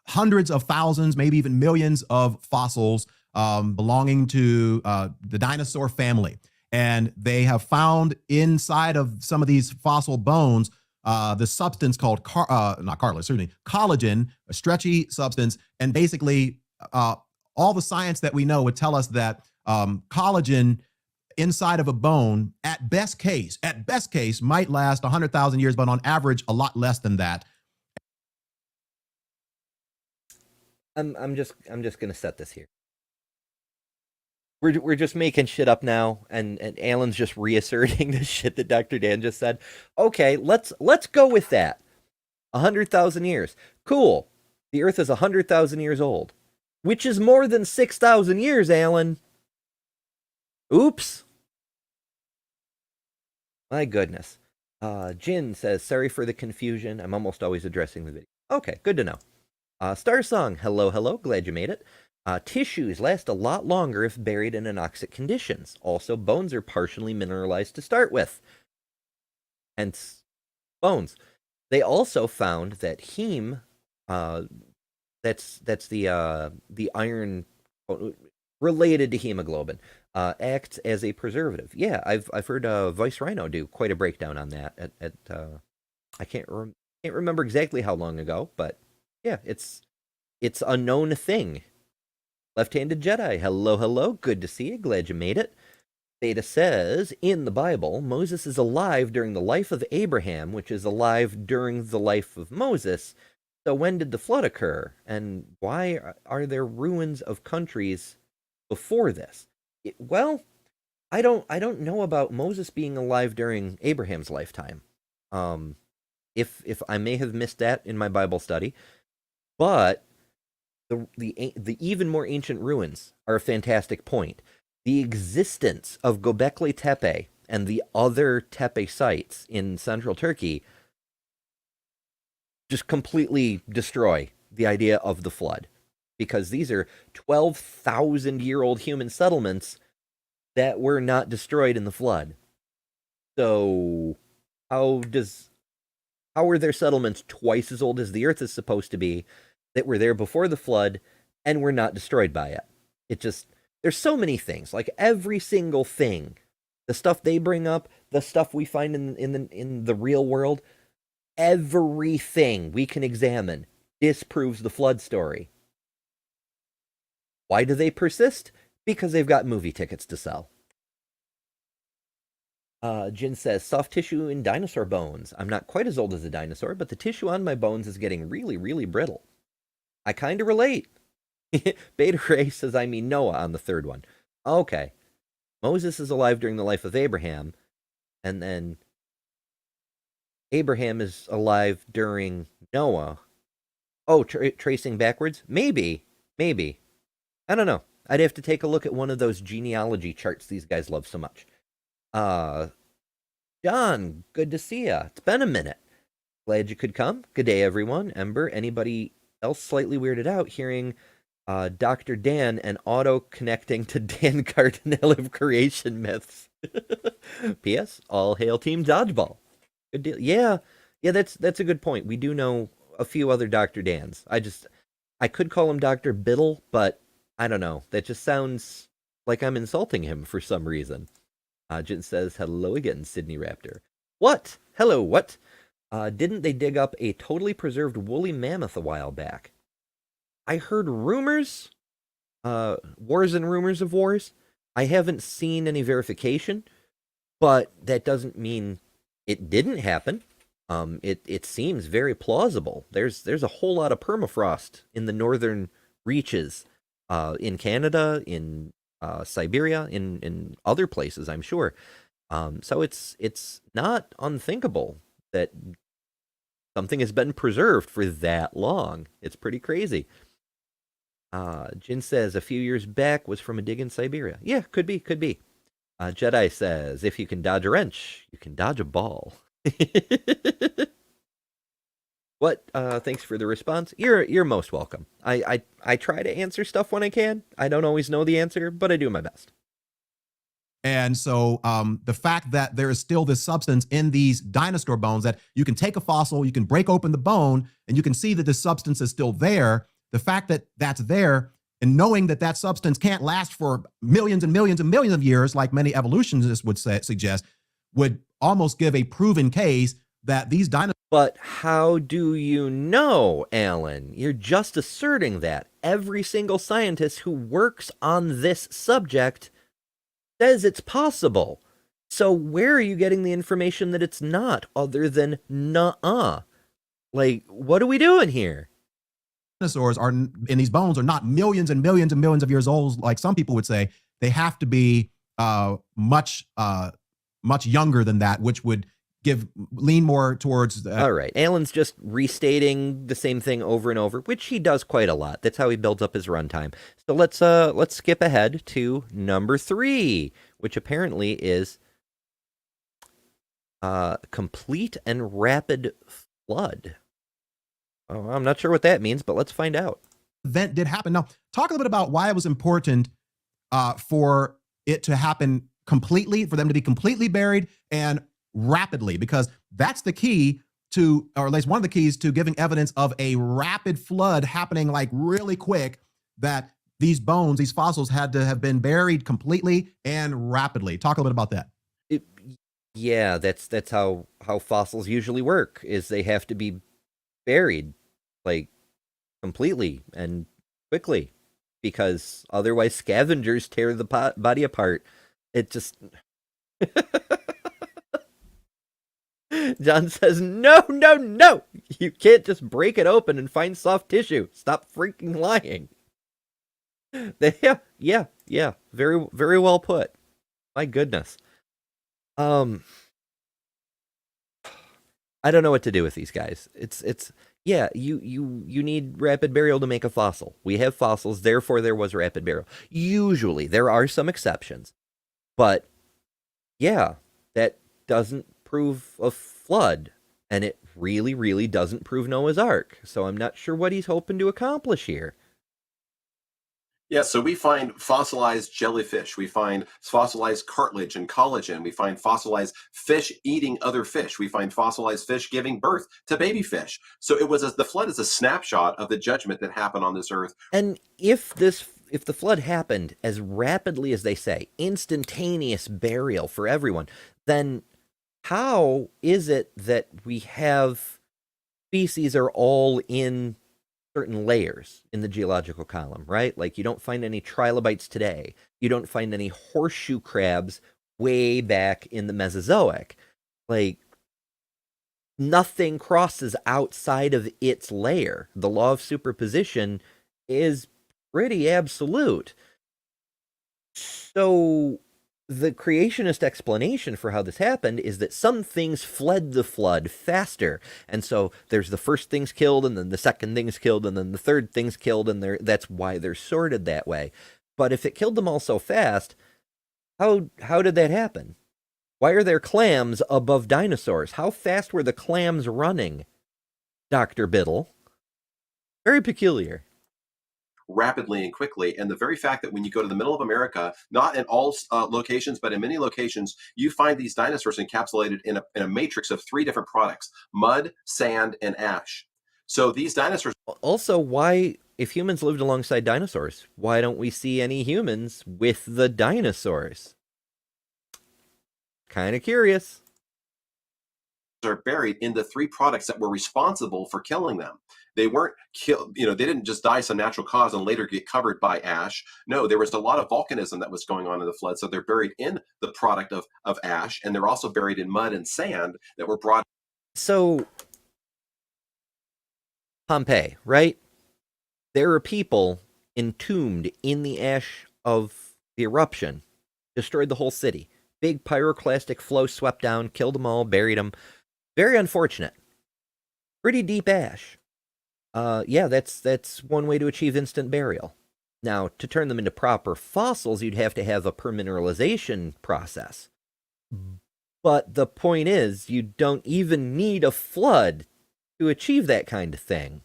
hundreds of thousands, maybe even millions of fossils belonging to the dinosaur family. And they have found inside of some of these fossil bones the substance called not cartilage, certainly collagen, a stretchy substance. And basically, all the science that we know would tell us that collagen inside of a bone, at best case, might last 100,000 years, but on average, a lot less than that. I'm just gonna set this here. We're just making shit up now, and Alan's just reasserting the shit that Dr. Dan just said. Okay, let's go with that. 100,000 years. Cool. The Earth is 100,000 years old, which is more than 6,000 years, Alan. Oops. My goodness. Jin says, sorry for the confusion. I'm almost always addressing the video. Okay, good to know. Star Song, hello, glad you made it. Tissues last a lot longer if buried in anoxic conditions. Also, bones are partially mineralized to start with. Hence, bones. They also found that heme, that's the iron related to hemoglobin, acts as a preservative. Yeah, I've heard Vice Rhino do quite a breakdown on that. I can't remember exactly how long ago, but yeah, it's a known thing. Left-handed Jedi, hello, good to see you, glad you made it. Beta says, in the Bible, Moses is alive during the life of Abraham, which is alive during the life of Moses. So when did the flood occur? And why are there ruins of countries before this? Well, I don't know about Moses being alive during Abraham's lifetime. If I may have missed that in my Bible study, but the even more ancient ruins are a fantastic point. The existence of Göbekli Tepe and the other Tepe sites in central Turkey just completely destroy the idea of the flood, because these are 12,000-year-old human settlements that were not destroyed in the flood. So how are their settlements twice as old as the Earth is supposed to be, that were there before the flood and were not destroyed by it? There's so many things, like every single thing, the stuff they bring up, the stuff we find in the real world, everything we can examine disproves the flood story. Why do they persist? Because they've got movie tickets to sell. Jin says, soft tissue in dinosaur bones. I'm not quite as old as a dinosaur, but the tissue on my bones is getting really, really brittle. I kind of relate. Beta Ray says, I mean Noah on the third one. Okay. Moses is alive during the life of Abraham, and then Abraham is alive during Noah. Oh, tracing backwards? Maybe. I don't know. I'd have to take a look at one of those genealogy charts these guys love so much. John, good to see ya. It's been a minute. Glad you could come. Good day, everyone. Ember, anybody else slightly weirded out hearing Dr. Dan and auto-connecting to Dan Cardinal of creation myths. P.S. All hail Team Dodgeball. Good deal. Yeah, that's a good point. We do know a few other Dr. Dans. I could call him Dr. Biddle, but I don't know. That just sounds like I'm insulting him for some reason. Jin says, hello again, Sydney Raptor. What? Hello, what? Didn't they dig up a totally preserved woolly mammoth a while back? I heard rumors, wars and rumors of wars. I haven't seen any verification, but that doesn't mean it didn't happen. It seems very plausible. There's a whole lot of permafrost in the northern reaches, in Canada, in Siberia, in other places, I'm sure. So it's not unthinkable that something has been preserved for that long. It's pretty crazy. Jin says a few years back was from a dig in Siberia. Yeah, could be. Jedi says if you can dodge a wrench, you can dodge a ball. What? Thanks for the response. You're most welcome. I try to answer stuff when I can. I don't always know the answer, but I do my best. And so the fact that there is still this substance in these dinosaur bones, that you can take a fossil, you can break open the bone, and you can see that this substance is still there. The fact that that's there, and knowing that that substance can't last for millions and millions and millions of years, like many evolutionists would suggest, would almost give a proven case that these dinosaurs. But how do you know, Alan? You're just asserting that. Every single scientist who works on this subject says it's possible. So where are you getting the information that it's not, other than nuh-uh? Like, what are we doing here? Dinosaurs are in these bones are not millions and millions and millions of years old, like some people would say. They have to be much younger than that, which would lean more towards. All right, Alan's just restating the same thing over and over, which he does quite a lot. That's how he builds up his runtime. So let's skip ahead to number 3, which apparently is complete and rapid flood. Oh, I'm not sure what that means, but let's find out. Event did happen. Now, talk a little bit about why it was important for it to happen completely, for them to be completely buried and rapidly, because that's the key to, or at least one of the keys to giving evidence of a rapid flood happening like really quick, that these bones, these fossils had to have been buried completely and rapidly. Talk a little bit about that. Yeah, that's how fossils usually work, is they have to be buried like completely and quickly, because otherwise scavengers tear the body apart. It just John says, no, you can't just break it open and find soft tissue. Stop freaking lying. Yeah, very, very well put. My goodness. I don't know what to do with these guys. Yeah, you need rapid burial to make a fossil. We have fossils, therefore there was rapid burial. Usually, there are some exceptions. But yeah, that doesn't prove a flood, and it really, really doesn't prove Noah's Ark. So I'm not sure what he's hoping to accomplish here. Yeah, so we find fossilized jellyfish. We find fossilized cartilage and collagen. We find fossilized fish eating other fish. We find fossilized fish giving birth to baby fish. So the flood is a snapshot of the judgment that happened on this earth. And if the flood happened as rapidly as they say, instantaneous burial for everyone, then how is it that we have species are all in certain layers in the geological column, right? Like, you don't find any trilobites today. You don't find any horseshoe crabs way back in the Mesozoic. Like, nothing crosses outside of its layer. The law of superposition is pretty absolute. So the creationist explanation for how this happened is that some things fled the flood faster. And so there's the first things killed, and then the second things killed, and then the third things killed, and that's why they're sorted that way. But if it killed them all so fast, how did that happen? Why are there clams above dinosaurs? How fast were the clams running, Dr. Biddle? Very peculiar. rapidly and quickly. And the very fact that when you go to the middle of America, not in all locations, but in many locations, you find these dinosaurs encapsulated in a matrix of 3 different products: mud, sand, and ash. So these dinosaurs. Also, why, if humans lived alongside dinosaurs, why don't we see any humans with the dinosaurs? Kind of curious. Are buried in the 3 products that were responsible for killing them. They weren't killed, they didn't just die some natural cause and later get covered by ash. No, there was a lot of volcanism that was going on in the flood. So they're buried in the product of ash, and they're also buried in mud and sand that were brought. So, Pompeii, right? There are people entombed in the ash of the eruption, destroyed the whole city. Big pyroclastic flow swept down, killed them all, buried them. Very unfortunate. Pretty deep ash. Yeah, that's one way to achieve instant burial. Now, to turn them into proper fossils, you'd have to have a permineralization process. But the point is, you don't even need a flood to achieve that kind of thing.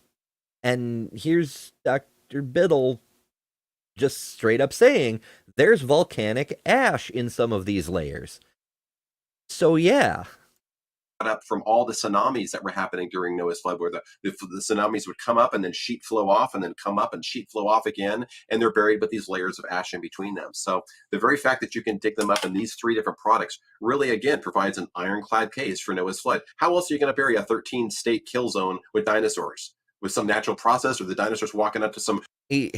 And here's Dr. Biddle just straight up saying, there's volcanic ash in some of these layers. So yeah. Up from all the tsunamis that were happening during Noah's flood, where the tsunamis would come up and then sheet flow off and then come up and sheet flow off again, and they're buried with these layers of ash in between them. So the very fact that you can dig them up in these 3 different products really, again, provides an ironclad case for Noah's flood. How else are you going to bury a 13-state kill zone with dinosaurs? With some natural process, or the dinosaurs walking up to some... I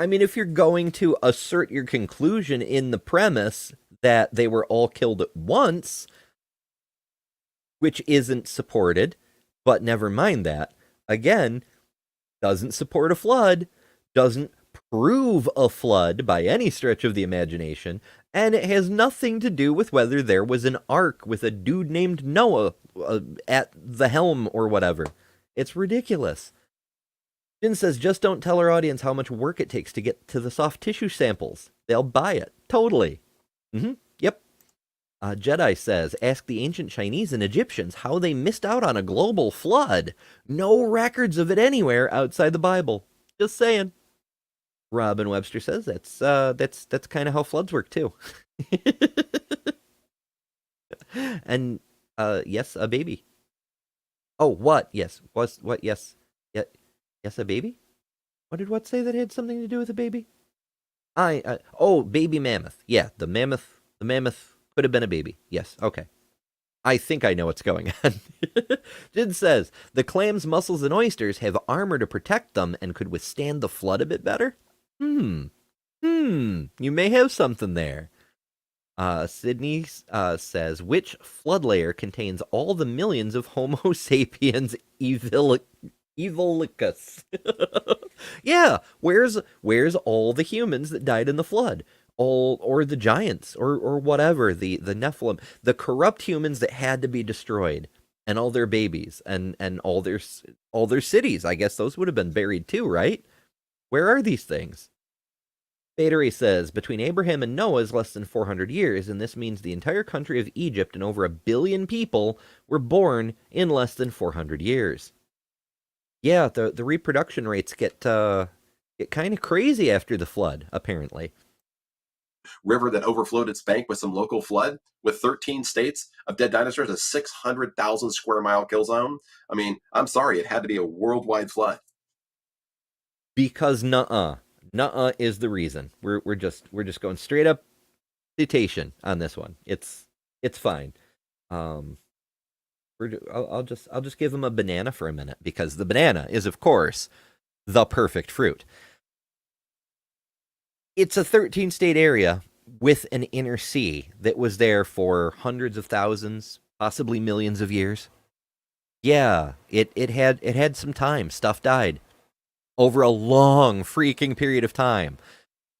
mean, if you're going to assert your conclusion in the premise that they were all killed at once, which isn't supported, but never mind that. Again, doesn't support a flood, doesn't prove a flood by any stretch of the imagination, and it has nothing to do with whether there was an ark with a dude named Noah at the helm or whatever. It's ridiculous. Jin says, just don't tell our audience how much work it takes to get to the soft tissue samples. They'll buy it. Totally. Yep. Jedi says, ask the ancient Chinese and Egyptians how they missed out on a global flood. No records of it anywhere outside the Bible. Just saying. Robin Webster says that's kind of how floods work too. And yes, a baby. Oh, what? Yes. What? Yes. Yes, a baby? What did what say that had something to do with a baby? Baby mammoth. Yeah, the mammoth could have been a baby. Yes, okay. I think I know what's going on. Jid says, the clams, mussels, and oysters have armor to protect them and could withstand the flood a bit better? You may have something there. Sydney says, which flood layer contains all the millions of Homo sapiens evilicus? Yeah, where's all the humans that died in the flood? Or the giants, or whatever, the Nephilim, the corrupt humans that had to be destroyed, and all their babies, and all their cities. I guess those would have been buried too, right? Where are these things? Battery says, between Abraham and Noah is less than 400 years, and this means the entire country of Egypt and over 1 billion people were born in less than 400 years. Yeah, the reproduction rates get kind of crazy after the flood, apparently. River that overflowed its bank with some local flood, with 13 states of dead dinosaurs, a 600,000 square mile kill zone. I mean, I'm sorry, it had to be a worldwide flood. Because nuh-uh is the reason. We're just going straight up citation on this one. It's fine. I'll just give him a banana for a minute, because the banana is, of course, the perfect fruit. It's a 13-state area with an inner sea that was there for hundreds of thousands, possibly millions of years. Yeah, it had some time. Stuff died over a long freaking period of time.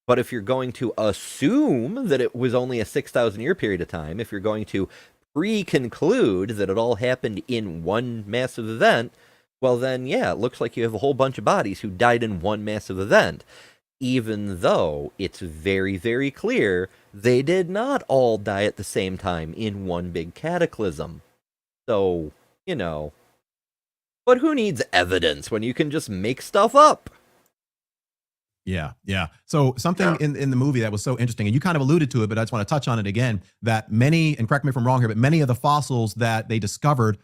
But if you're going to assume that it was only a 6,000-year period of time, if you're going to pre-conclude that it all happened in one massive event, well then, yeah, it looks like you have a whole bunch of bodies who died in one massive event. Even though it's very, very clear they did not all die at the same time in one big cataclysm. So, but who needs evidence when you can just make stuff up? Yeah, yeah. So something Yeah. in the movie that was so interesting, and you kind of alluded to it, but I just want to touch on it again, that many, and correct me if I'm wrong here, but many of the fossils that they discovered,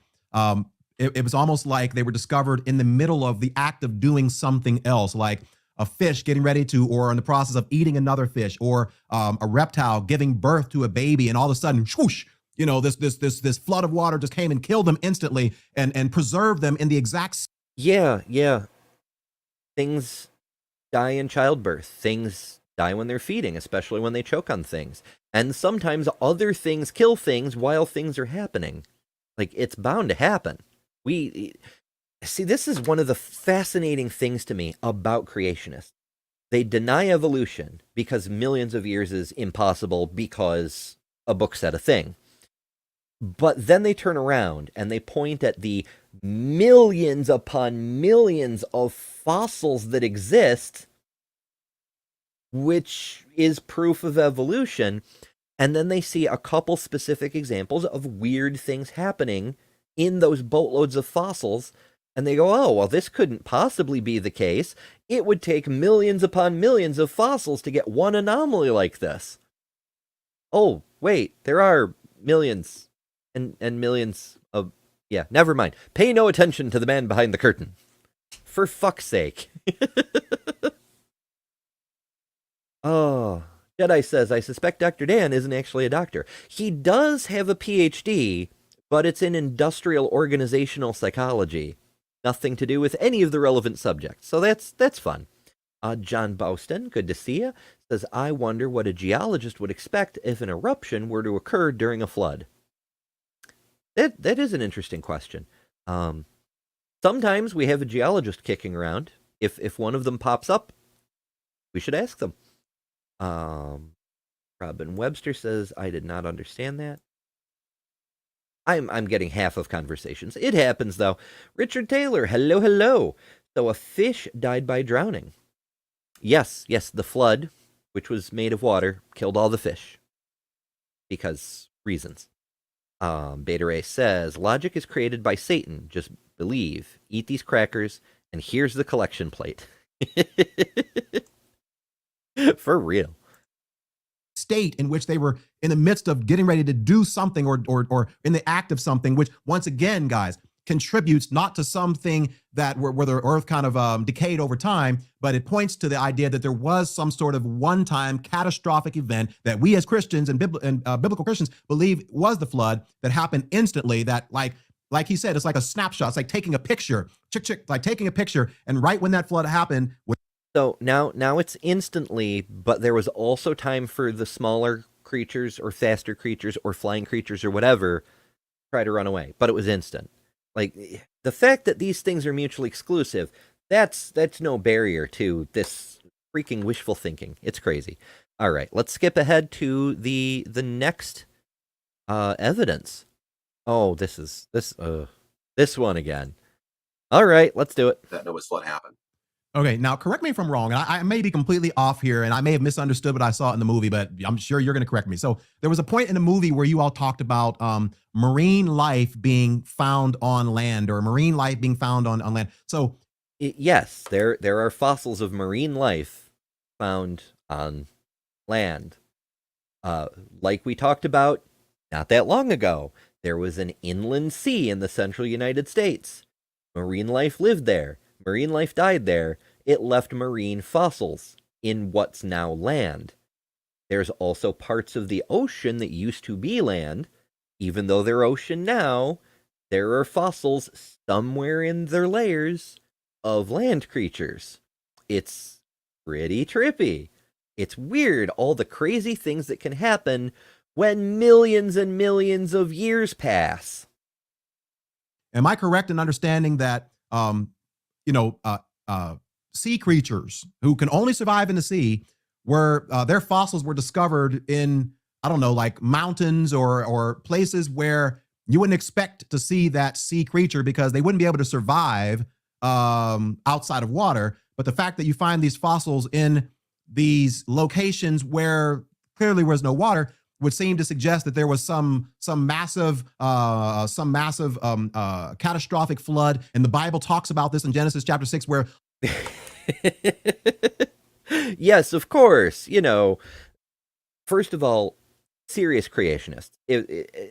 it was almost like they were discovered in the middle of the act of doing something else, like a fish getting ready to, or in the process of eating another fish, or a reptile giving birth to a baby, and all of a sudden, whoosh, this flood of water just came and killed them instantly, and preserved them in the exact. Yeah, yeah. Things die in childbirth. Things die when they're feeding, especially when they choke on things. And sometimes other things kill things while things are happening. Like, it's bound to happen. We see, this is one of the fascinating things to me about creationists. They deny evolution because millions of years is impossible because a book said a thing. But then they turn around and they point at the millions upon millions of fossils that exist, which is proof of evolution. And then they see a couple specific examples of weird things happening in those boatloads of fossils. And they go, oh, well, this couldn't possibly be the case. It would take millions upon millions of fossils to get one anomaly like this. Oh, wait, there are millions and millions of... Yeah, never mind. Pay no attention to the man behind the curtain. For fuck's sake. Oh, Jedi says, I suspect Dr. Dan isn't actually a doctor. He does have a PhD, but it's in industrial organizational psychology. Nothing to do with any of the relevant subjects. So that's fun. John Bouston, good to see you, says, I wonder what a geologist would expect if an eruption were to occur during a flood. That is an interesting question. Sometimes we have a geologist kicking around. If one of them pops up, we should ask them. Robin Webster says, I did not understand that. I'm getting half of conversations. It happens, though. Richard Taylor, hello, hello. So a fish died by drowning. Yes, the flood, which was made of water, killed all the fish. Because reasons. Beta Ray says, logic is created by Satan. Just believe. Eat these crackers, and here's the collection plate. For real. State in which they were in the midst of getting ready to do something, or in the act of something, which once again, guys, contributes not to something that where the earth kind of decayed over time, but it points to the idea that there was some sort of one-time catastrophic event that we as Christians and biblical Christians believe was the flood, that happened instantly, that like he said, it's like a snapshot. It's like taking a picture, like taking a picture, and right when that flood happened. So now it's instantly, but there was also time for the smaller creatures or faster creatures or flying creatures or whatever try to run away, but it was instant. Like, the fact that these things are mutually exclusive, that's no barrier to this freaking wishful thinking. It's crazy. All right, let's skip ahead to the next evidence. Oh, this one again. All right, let's do it. That Noah's flood happened. Okay, now correct me if I'm wrong, and I may be completely off here, and I may have misunderstood what I saw in the movie, but I'm sure you're going to correct me. So there was a point in the movie where you all talked about marine life being found on land, or marine life being found on land. So yes, there are fossils of marine life found on land. Like we talked about not that long ago, there was an inland sea in the central United States. Marine life lived there. Marine life died there. It left marine fossils in what's now land. There's also parts of the ocean that used to be land. Even though they're ocean now, there are fossils somewhere in their layers of land creatures. It's pretty trippy. It's weird, all the crazy things that can happen when millions and millions of years pass. Am I correct in understanding that sea creatures who can only survive in the sea, where their fossils were discovered in, I don't know, like mountains or places where you wouldn't expect to see that sea creature because they wouldn't be able to survive outside of water. But the fact that you find these fossils in these locations where clearly was no water would seem to suggest that there was some massive catastrophic flood. And the Bible talks about this in Genesis chapter 6, where Yes, of course. First of all, serious creationists.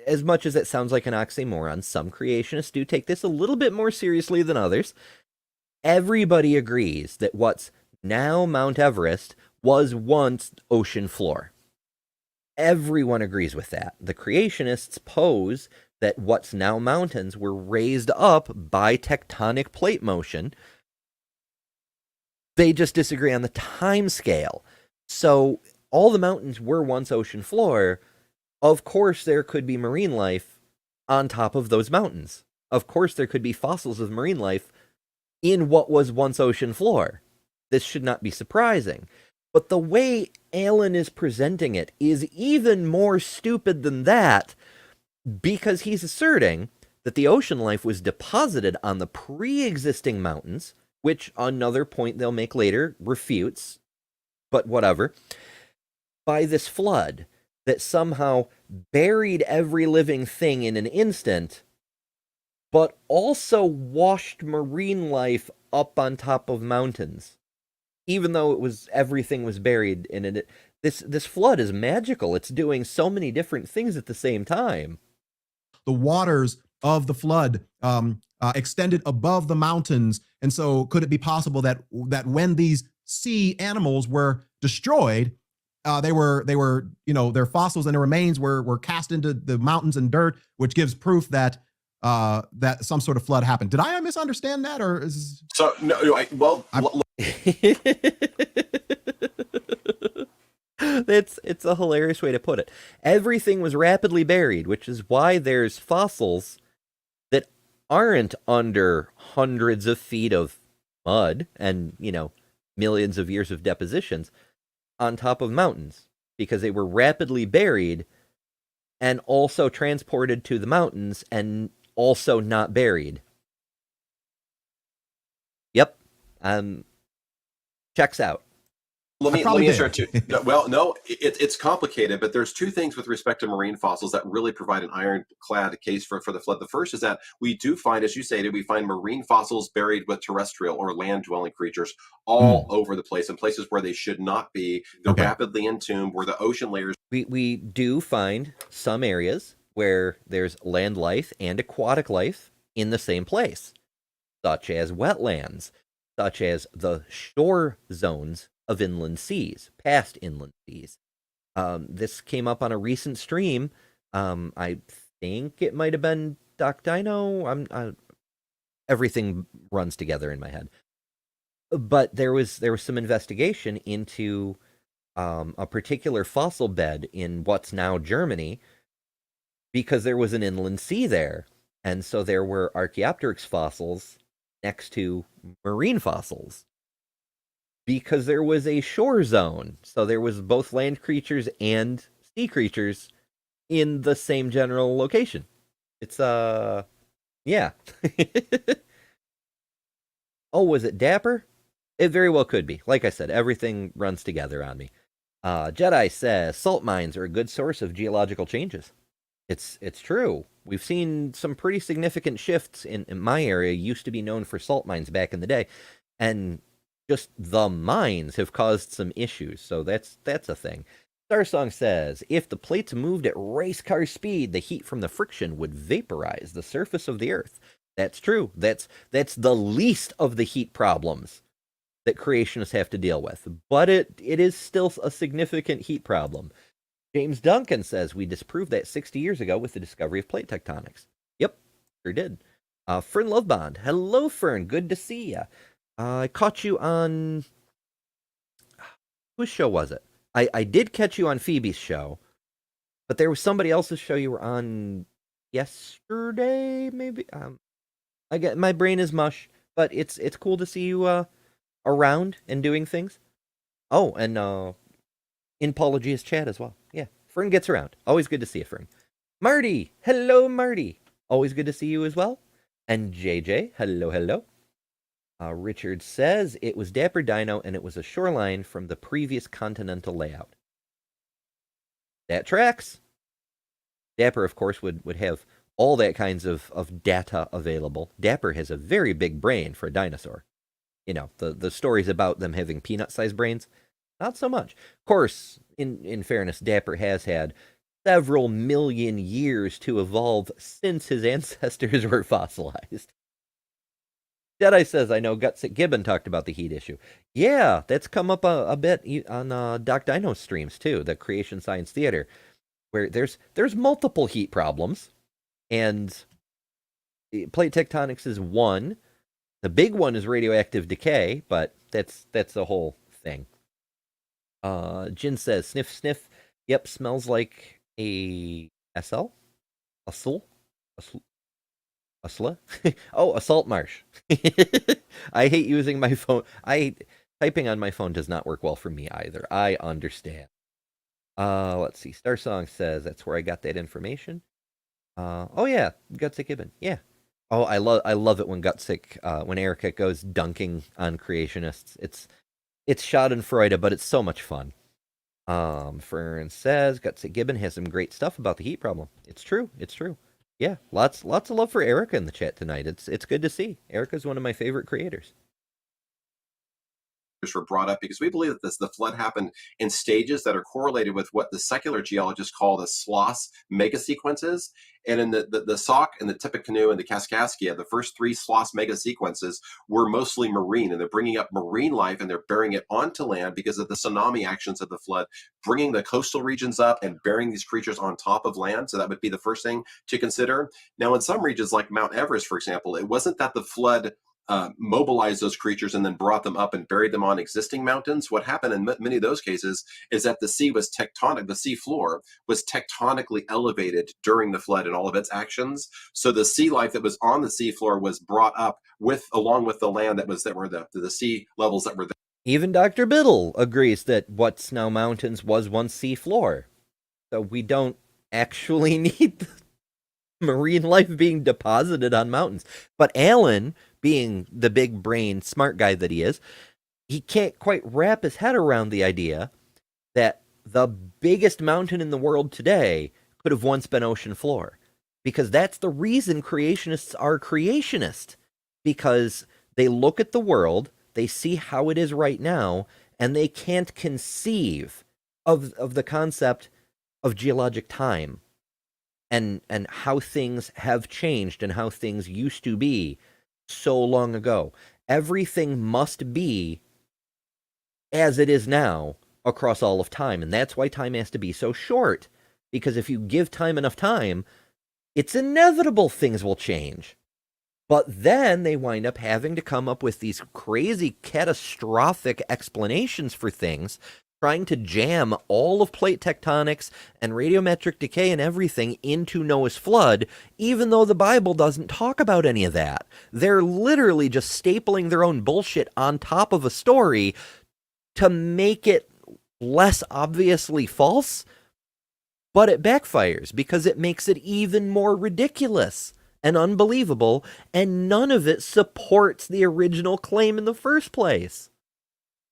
As much as it sounds like an oxymoron, some creationists do take this a little bit more seriously than others. Everybody agrees that what's now Mount Everest was once ocean floor. Everyone agrees with that. The creationists pose that what's now mountains were raised up by tectonic plate motion. They just disagree on the time scale. So all the mountains were once ocean floor. Of course, there could be marine life on top of those mountains. Of course, there could be fossils of marine life in what was once ocean floor. This should not be surprising. But the way Allen is presenting it is even more stupid than that, because he's asserting that the ocean life was deposited on the pre-existing mountains, which another point they'll make later refutes, but whatever, by this flood that somehow buried every living thing in an instant, but also washed marine life up on top of mountains. Even though everything was buried in it. This flood is magical. It's doing so many different things at the same time. The waters of the flood extended above the mountains, and so could it be possible that when these sea animals were destroyed, they were their fossils and their remains were cast into the mountains and dirt, which gives proof that that some sort of flood happened. Did I misunderstand that, or is so no? It's a hilarious way to put it. Everything was rapidly buried, which is why there's fossils that aren't under hundreds of feet of mud and, millions of years of depositions on top of mountains, because they were rapidly buried and also transported to the mountains and also not buried. Yep. Checks out. Let me answer too. Well, no, it's complicated, but there's two things with respect to marine fossils that really provide an ironclad case for the flood. The first is that we do find, as you stated, we find marine fossils buried with terrestrial or land-dwelling creatures all over the place, in places where they should not be. They're rapidly entombed, where the ocean layers. We do find some areas where there's land life and aquatic life in the same place, such as wetlands, such as the shore zones of inland seas, past inland seas. This came up on a recent stream. I think it might have been Doc Dino. Everything runs together in my head. But there was some investigation into a particular fossil bed in what's now Germany, because there was an inland sea there. And so there were Archaeopteryx fossils next to marine fossils, because there was a shore zone. So there was both land creatures and sea creatures in the same general location. It's, yeah. Oh, was it Dapper? It very well could be. Like I said, everything runs together on me. Jedi says, salt mines are a good source of geological changes. It's true. We've seen some pretty significant shifts in my area. Used to be known for salt mines back in the day. And just the mines have caused some issues, so that's a thing. Starsong says, if the plates moved at race car speed, the heat from the friction would vaporize the surface of the Earth. That's true. That's the least of the heat problems that creationists have to deal with, but it is still a significant heat problem. James Duncan says, we disproved that 60 years ago with the discovery of plate tectonics. Yep, sure did. Fern Lovebond, hello Fern, good to see ya. I caught you on... Whose show was it? I did catch you on Phoebe's show, but there was somebody else's show you were on yesterday, maybe? I get my brain is mush, but it's cool to see you around and doing things. Oh, and in Paulogia's chat as well. Yeah, Fern gets around. Always good to see you, Fern. Marty! Hello, Marty! Always good to see you as well. And JJ, hello. Richard says it was Dapper Dino and it was a shoreline from the previous continental layout. That tracks. Dapper, of course, would have all that kinds of data available. Dapper has a very big brain for a dinosaur. The stories about them having peanut-sized brains, Not so much. Of course, in fairness, Dapper has had several million years to evolve since his ancestors were fossilized. Jedi says, I know Gutsick Gibbon talked about the heat issue. Yeah, that's come up a bit on Doc Dino's streams too, the Creation Science Theater, where there's multiple heat problems, and plate tectonics is one. The big one is radioactive decay, but that's the whole thing. Jin says, sniff, sniff. Yep, smells like a SL? Asl? Asla? Oh, a salt marsh. I hate using my phone. Typing on my phone does not work well for me either. I understand. Let's see. Star Song says that's where I got that information. Oh yeah, Gutsick Ibn. Yeah. Oh, I love it when Gutsick, when Erica goes dunking on creationists. It's Schadenfreude, but it's so much fun. Fern says Gutsick Gibbon has some great stuff about the heat problem. It's true. It's true. Yeah, lots of love for Erica in the chat tonight. It's good to see. Erica's one of my favorite creators. Were brought up because we believe that the flood happened in stages that are correlated with what the secular geologists call the Sloss megasequences. And in the Sauk and the Tippecanoe and the Kaskaskia, the first three Sloss megasequences were mostly marine, and they're bringing up marine life and they're bearing it onto land because of the tsunami actions of the flood, bringing the coastal regions up and bearing these creatures on top of land. So that would be the first thing to consider. Now, in some regions like Mount Everest, for example, it wasn't that the flood mobilized those creatures and then brought them up and buried them on existing mountains. What happened in many of those cases is that the sea was tectonic, the sea floor was tectonically elevated during the flood and all of its actions. So the sea life that was on the sea floor was brought up along with the land that were the sea levels that were there. Even Dr. Biddle agrees that what's now mountains was once sea floor. So we don't actually need marine life being deposited on mountains. But Allen, being the big brain smart guy that he is, he can't quite wrap his head around the idea that the biggest mountain in the world today could have once been ocean floor. Because that's the reason creationists are creationists. Because they look at the world, they see how it is right now, and they can't conceive of the concept of geologic time and how things have changed and how things used to be so long ago. Everything must be as it is now across all of time, and that's why time has to be so short, because if you give time enough time, it's inevitable things will change. But then they wind up having to come up with these crazy catastrophic explanations for things, trying to jam all of plate tectonics and radiometric decay and everything into Noah's flood, even though the Bible doesn't talk about any of that. They're literally just stapling their own bullshit on top of a story to make it less obviously false, but it backfires because it makes it even more ridiculous and unbelievable, and none of it supports the original claim in the first place.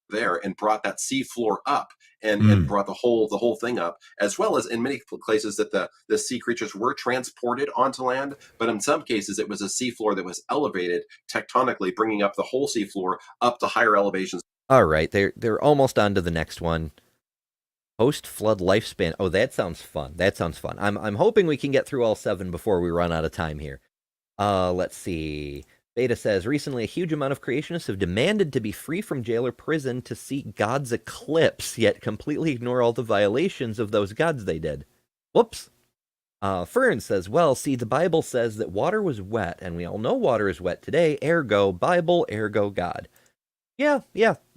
There and brought that sea floor up and brought the whole thing up, as well as in many places that the sea creatures were transported onto land, but in some cases it was a sea floor that was elevated tectonically, bringing up the whole sea floor up to higher elevations. All right, they're almost on to the next one. Post-flood lifespan. Oh, that sounds fun. That sounds fun. I'm hoping we can get through all 7 before we run out of time here. Let's see. Beta says, recently a huge amount of creationists have demanded to be free from jail or prison to see God's eclipse, yet completely ignore all the violations of those gods they did. Whoops. Fern says, well, see, the Bible says that water was wet, and we all know water is wet today, ergo Bible, ergo God. Yeah.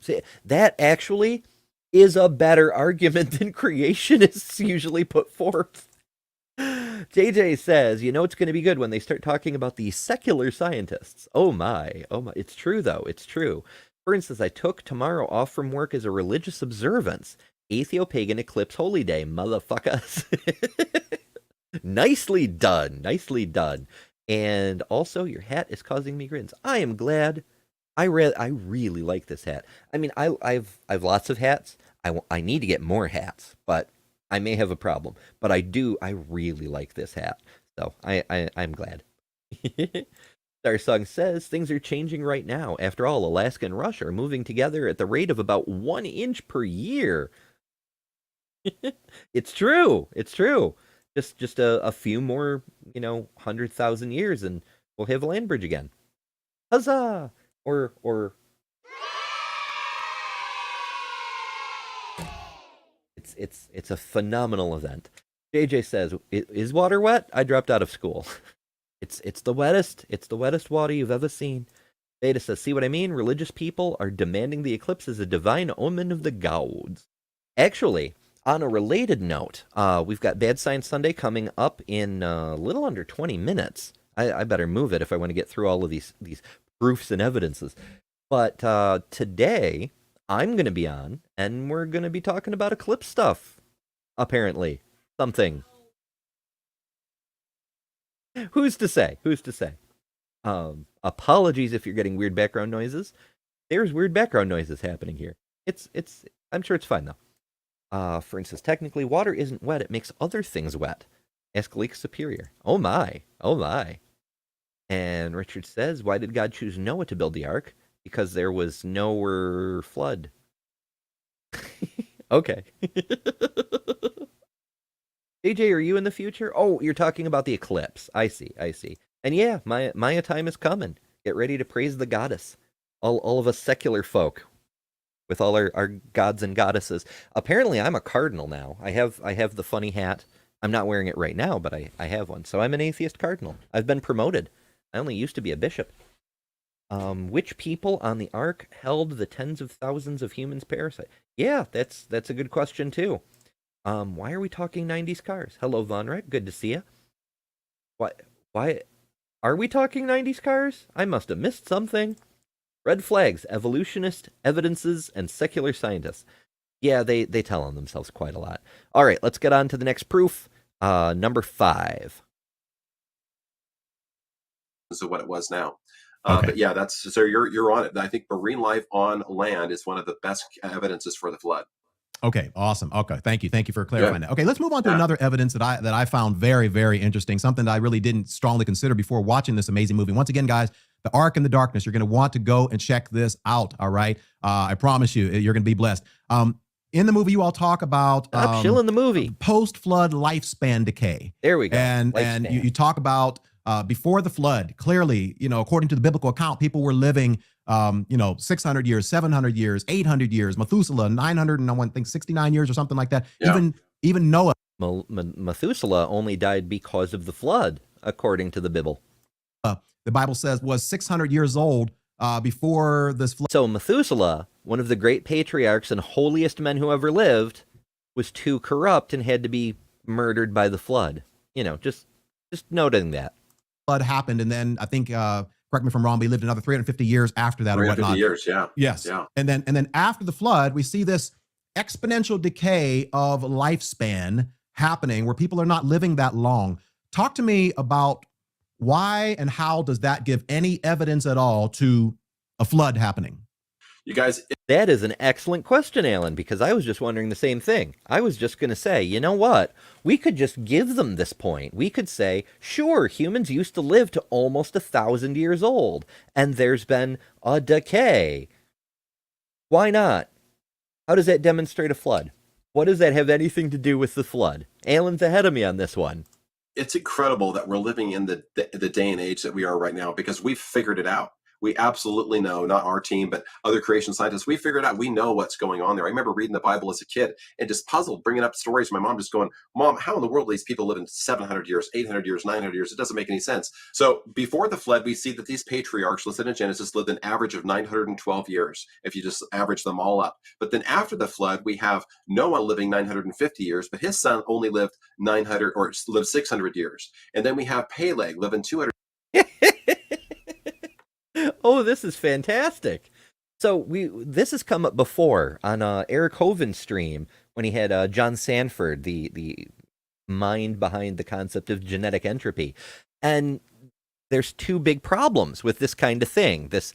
See, that actually is a better argument than creationists usually put forth. JJ says, you know it's going to be good when they start talking about the secular scientists. Oh my. It's true, though. It's true. For instance, I took tomorrow off from work as a religious observance. Atheo-pagan eclipse holy day, motherfuckers. Nicely done. Nicely done. And also, your hat is causing me grins. I am glad. I really like this hat. I mean, I've lots of hats. I need to get more hats, but I may have a problem. But I really like this hat. So I'm glad. Starsong says things are changing right now. After all, Alaska and Russia are moving together at the rate of about 1 inch per year. It's true. It's true. Just a few more, 100,000 years, and we'll have a land bridge again. Huzzah! Or it's a phenomenal event. JJ says, "Is water wet? I dropped out of school." It's the wettest water you've ever seen. Beta says, "See what I mean? Religious people are demanding the eclipse as a divine omen of the gods." Actually, on a related note, we've got Bad Science Sunday coming up in a little under 20 minutes. I better move it if I want to get through all of these proofs and evidences. But today, I'm going to be on, and we're going to be talking about eclipse stuff. Apparently. Something. Who's to say? Who's to say? Apologies if you're getting weird background noises. There's weird background noises happening here. I'm sure it's fine though. For instance, technically water isn't wet, it makes other things wet. Ask Lake Superior. Oh my. Oh my. And Richard says, why did God choose Noah to build the ark? Because there was nowhere flood. Okay. AJ, are you in the future? Oh, you're talking about the eclipse. I see. And yeah, Maya time is coming. Get ready to praise the goddess. All of us secular folk with all our gods and goddesses. Apparently, I'm a cardinal now. I have the funny hat. I'm not wearing it right now, but I have one. So I'm an atheist cardinal. I've been promoted. I only used to be a bishop. Which people on the ark held the tens of thousands of humans parasite? Yeah, that's a good question too. Why are we talking 90s cars? Hello, Vonrek. Good to see you. Why are we talking 90s cars? I must have missed something. Red flags, evolutionist, evidences, and secular scientists. Yeah, they tell on themselves quite a lot. All right, let's get on to the next proof. Number 5. This is what it was now. Okay. But yeah, so you're on it. I think marine life on land is one of the best evidences for the flood. Okay, awesome. Okay, thank you for clarifying that. Okay, let's move on to another evidence that I found very, very interesting. Something that I really didn't strongly consider before watching this amazing movie. Once again, guys, The Ark in the Darkness. You're going to want to go and check this out. All right, I promise you, you're going to be blessed. In the movie, you all talk about chilling the movie post-flood lifespan decay. There we go. And you talk about before the flood. Clearly, according to the biblical account, people were living 600 years, 700 years, 800 years, Methuselah, 900 and I think 69 years or something like that. Yeah. Even Noah. Methuselah only died because of the flood, according to the Bible. The Bible says was 600 years old before this flood. So Methuselah, one of the great patriarchs and holiest men who ever lived, was too corrupt and had to be murdered by the flood. Just noting that. Flood happened, and then I think correct me if I'm wrong, but he lived another 350 years after that or whatnot. 350 years, yeah. Yes. Yeah. And then after the flood, we see this exponential decay of lifespan happening where people are not living that long. Talk to me about why and how does that give any evidence at all to a flood happening? You guys, that is an excellent question, Alan, because I was just wondering the same thing. I was just going to say, you know what? We could just give them this point. We could say, sure, humans used to live to almost 1,000 years old, and there's been a decay. Why not? How does that demonstrate a flood? What does that have anything to do with the flood? Alan's ahead of me on this one. It's incredible that we're living in the day and age that we are right now because we've figured it out. We absolutely know, not our team, but other creation scientists, we figured out, we know what's going on there. I remember reading the Bible as a kid and just puzzled, bringing up stories. My mom just going, Mom, how in the world do these people live in 700 years, 800 years, 900 years? It doesn't make any sense. So before the flood, we see that these patriarchs listed in Genesis lived an average of 912 years, if you just average them all up. But then after the flood, we have Noah living 950 years, but his son only lived 600 years. And then we have Peleg living 200. Oh, this is fantastic. So this has come up before on Eric Hoven's stream when he had John Sanford, the mind behind the concept of genetic entropy. And there's two big problems with this kind of thing, this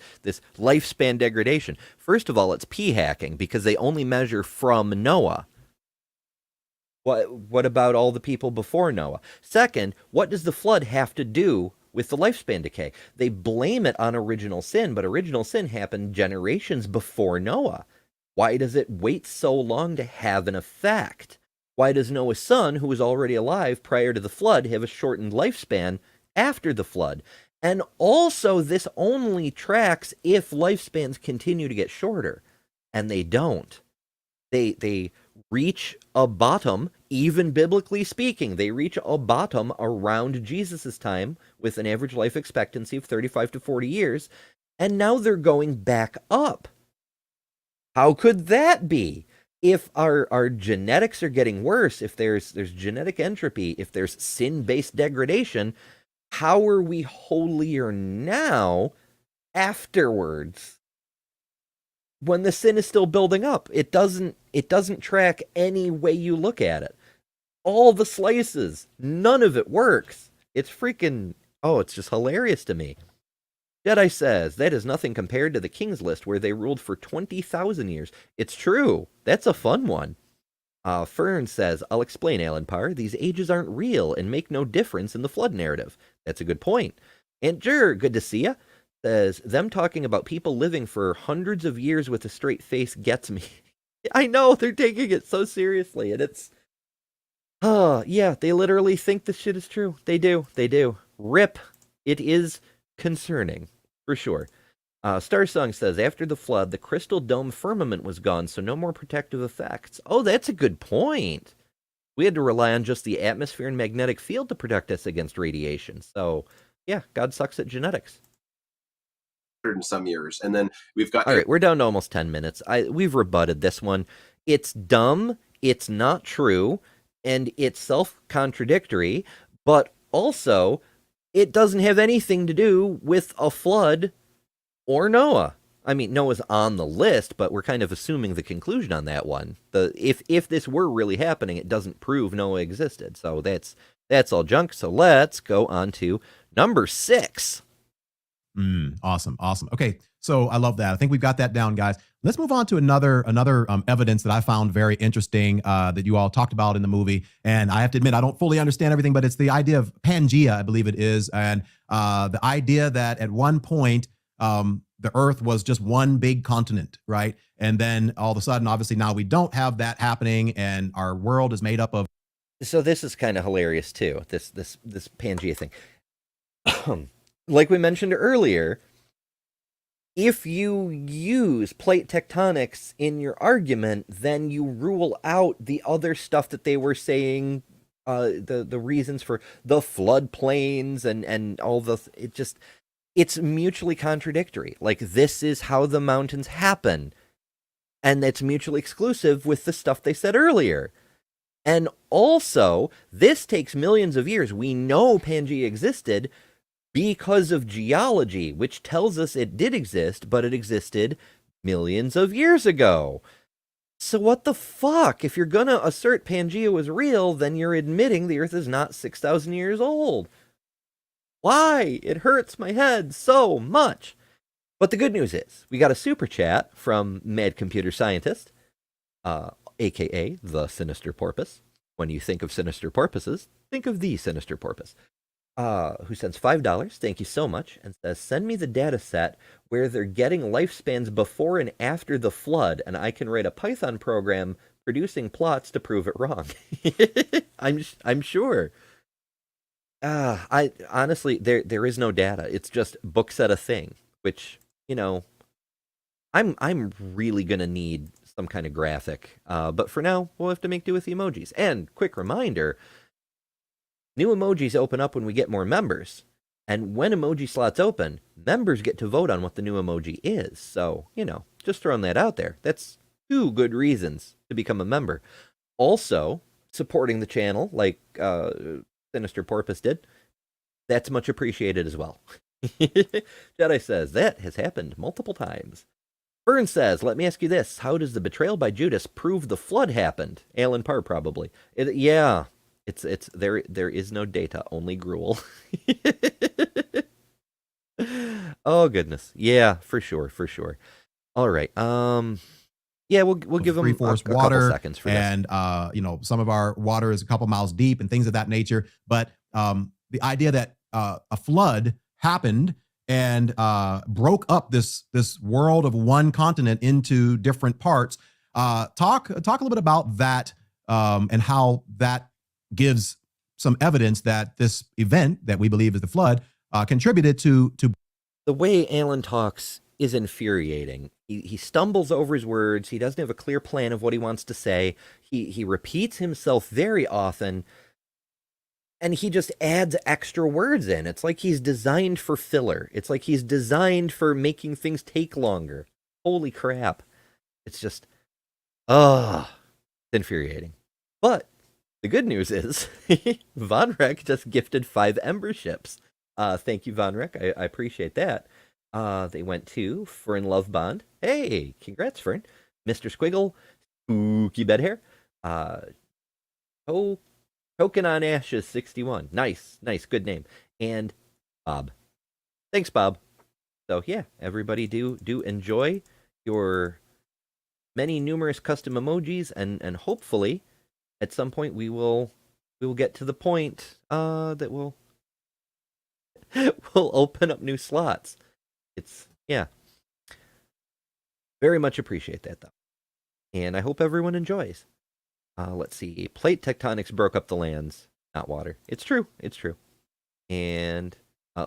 lifespan degradation. First of all, it's p-hacking because they only measure from Noah. What about all the people before Noah? Second, what does the flood have to do with the lifespan decay. They blame it on original sin, but original sin happened generations before Noah. Why does it wait so long to have an effect? Why does Noah's son, who was already alive prior to the flood, have a shortened lifespan after the flood? And also, this only tracks if lifespans continue to get shorter, and they don't. They reach a bottom, even biblically speaking. They reach a bottom around Jesus's time with an average life expectancy of 35 to 40 years, and now they're going back up. How could that be? If our genetics are getting worse, if there's genetic entropy, if there's sin-based degradation, how are we holier now afterwards when the sin is still building up? It doesn't track any way you look at it. All the slices, none of it works. It's freaking, it's just hilarious to me. Jedi says, that is nothing compared to the King's List where they ruled for 20,000 years. It's true. That's a fun one. Fern says, I'll explain, Allen Parr. These ages aren't real and make no difference in the flood narrative. That's a good point. And Jur, good to see ya, says, them talking about people living for hundreds of years with a straight face gets me. I know, they're taking it so seriously, and it's... yeah, they literally think this shit is true. They do. Rip. It is concerning. For sure. Starsong says, after the flood, the crystal dome firmament was gone, so no more protective effects. Oh, that's a good point. We had to rely on just the atmosphere and magnetic field to protect us against radiation. So, yeah, God sucks at genetics. In some years. And then we've got... All right, we're down to almost 10 minutes. We've rebutted this one. It's dumb, it's not true, and it's self-contradictory, but also... it doesn't have anything to do with a flood or Noah. I mean, Noah's on the list, but we're kind of assuming the conclusion on that one. If this were really happening, it doesn't prove Noah existed. So that's all junk. So let's go on to number 6. Awesome. Okay, so I love that. I think we've got that down, guys. Let's move on to another evidence that I found very interesting that you all talked about in the movie. And I have to admit, I don't fully understand everything, but it's the idea of Pangea, I believe it is. And the idea that at one point, the Earth was just one big continent, right? And then all of a sudden, obviously now we don't have that happening and our world is made up of... So this is kind of hilarious too, this Pangea thing. Like we mentioned earlier, if you use plate tectonics in your argument, then you rule out the other stuff that they were saying, the reasons for the floodplains and all the... it's mutually contradictory. Like, this is how the mountains happen, and it's mutually exclusive with the stuff they said earlier. And also, this takes millions of years. We know Pangea existed because of geology, which tells us it did exist, but it existed millions of years ago. So what the fuck? If you're gonna assert Pangea was real, then you're admitting the Earth is not 6,000 years old. Why? It hurts my head so much. But the good news is, we got a super chat from Mad Computer Scientist, aka the Sinister Porpoise. When you think of sinister porpoises, think of the Sinister Porpoise. Who sends $5, thank you so much, and says, send me the data set where they're getting lifespans before and after the flood, and I can write a Python program producing plots to prove it wrong. I'm sure. I honestly, there is no data. It's just book said a thing, which, I'm really gonna need some kind of graphic. But for now, we'll have to make do with the emojis. And quick reminder, new emojis open up when we get more members. And when emoji slots open, members get to vote on what the new emoji is. So, just throwing that out there. That's 2 good reasons to become a member. Also, supporting the channel like Sinister Porpoise did. That's much appreciated as well. Jedi says, that has happened multiple times. Burns says, let me ask you this. How does the betrayal by Judas prove the flood happened? Allen Parr, probably. Yeah. It's there is no data, only gruel. Oh goodness. Yeah, for sure. All right. Yeah, we'll give them a couple seconds for this. And some of our water is a couple miles deep and things of that nature. But the idea that a flood happened and broke up this world of one continent into different parts. Talk a little bit about that and how that gives some evidence that this event that we believe is the flood contributed to. The way Allen talks is infuriating. He stumbles over his words. He doesn't have a clear plan of what he wants to say. He repeats himself very often, and he just adds extra words in. It's like he's designed for filler. It's like he's designed for making things take longer. Holy crap. It's just, it's infuriating. But the good news is Von Reck just gifted 5 Ember ships. Thank you, Von Reck. I appreciate that. They went to Fern Love Bond. Hey, congrats, Fern. Mr. Squiggle, Spooky Bedhair, Token on Ashes 61. Nice, good name. And Bob. Thanks, Bob. So yeah, everybody do enjoy your many numerous custom emojis, and hopefully at some point we will get to the point that we'll open up new slots. It's, yeah. Very much appreciate that, though. And I hope everyone enjoys. Let's see. Plate tectonics broke up the lands, not water. It's true. And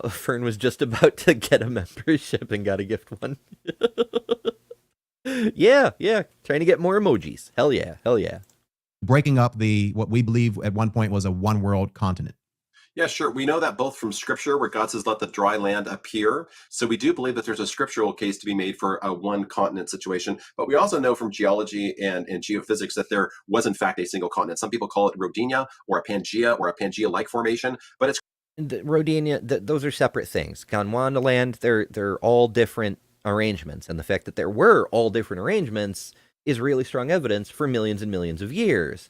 Fern was just about to get a membership and got a gift one. Yeah. Trying to get more emojis. Hell yeah. Breaking up what we believe at one point was a one world continent. Yeah, sure. We know that both from scripture, where God says, let the dry land appear. So we do believe that there's a scriptural case to be made for a one continent situation. But we also know from geology and geophysics that there was, in fact, a single continent. Some people call it Rodinia or a Pangea-like formation. But it's Rodinia, those are separate things. Gondwanaland, they're all different arrangements. And the fact that there were all different arrangements is really strong evidence for millions and millions of years.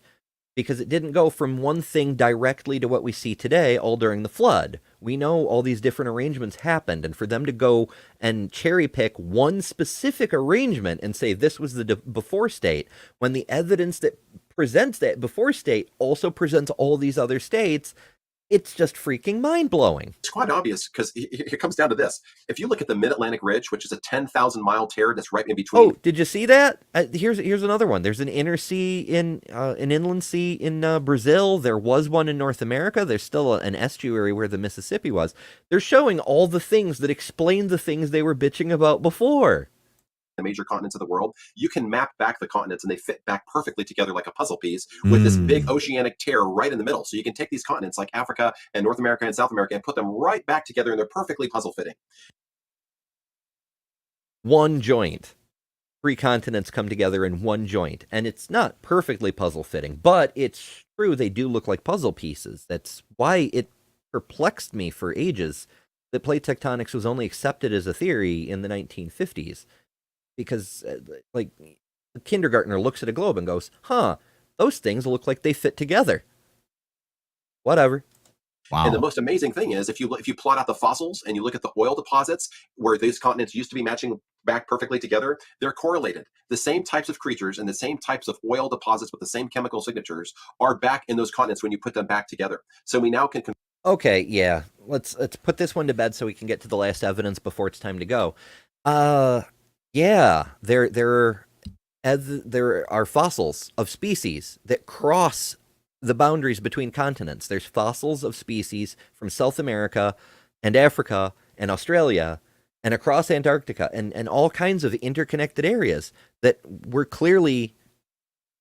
Because it didn't go from one thing directly to what we see today all during the flood. We know all these different arrangements happened, and for them to go and cherry pick one specific arrangement and say this was the before state, when the evidence that presents that before state also presents all these other states, it's just freaking mind-blowing. It's quite obvious, because it comes down to this. If you look at the Mid-Atlantic Ridge, which is a 10,000-mile tear that's right in between. Oh, did you see that? Here's another one. There's an inner sea an inland sea in Brazil. There was one in North America. There's still an estuary where the Mississippi was. They're showing all the things that explain the things they were bitching about before. The major continents of the world, you can map back the continents and they fit back perfectly together like a puzzle piece with this big oceanic tear right in the middle. So you can take these continents like Africa and North America and South America and put them right back together, and they're perfectly puzzle fitting. One joint. 3 continents come together in one joint, and it's not perfectly puzzle fitting, but it's true they do look like puzzle pieces. That's why it perplexed me for ages that plate tectonics was only accepted as a theory in the 1950s. Because, like, a kindergartner looks at a globe and goes, those things look like they fit together. Whatever. Wow. And the most amazing thing is, if you plot out the fossils and you look at the oil deposits where these continents used to be matching back perfectly together, they're correlated. The same types of creatures and the same types of oil deposits with the same chemical signatures are back in those continents when you put them back together. So we now can... Okay, yeah. Let's put this one to bed so we can get to the last evidence before it's time to go. Yeah, there are fossils of species that cross the boundaries between continents. There's fossils of species from South America and Africa and Australia and across Antarctica and all kinds of interconnected areas that were clearly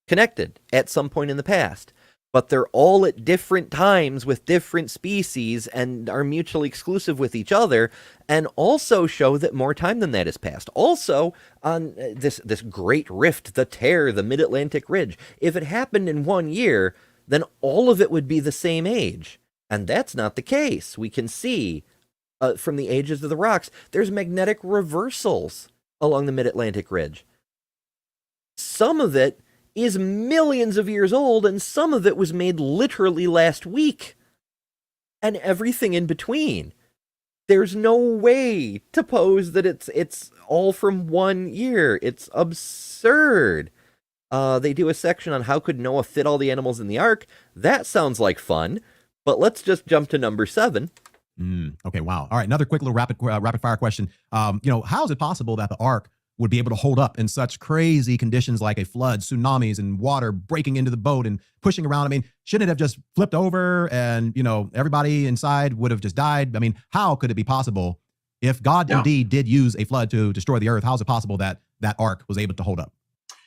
connected at some point in the past. But they're all at different times with different species and are mutually exclusive with each other, and also show that more time than that has passed. Also, on this great rift, the tear, the Mid-Atlantic Ridge, if it happened in 1 year, then all of it would be the same age. And that's not the case. We can see from the ages of the rocks, there's magnetic reversals along the Mid-Atlantic Ridge. Some of it is millions of years old, and some of it was made literally last week. And everything in between. There's no way to pose that it's all from 1 year. It's absurd. They do a section on how could Noah fit all the animals in the ark. That sounds like fun. But let's just jump to number 7. Okay, wow. All right, another quick little rapid fire question. How is it possible that the ark would be able to hold up in such crazy conditions like a flood, tsunamis, and water breaking into the boat and pushing around? I mean, shouldn't it have just flipped over and, everybody inside would have just died? I mean, how could it be possible if God indeed did use a flood to destroy the earth? How is it possible that that ark was able to hold up?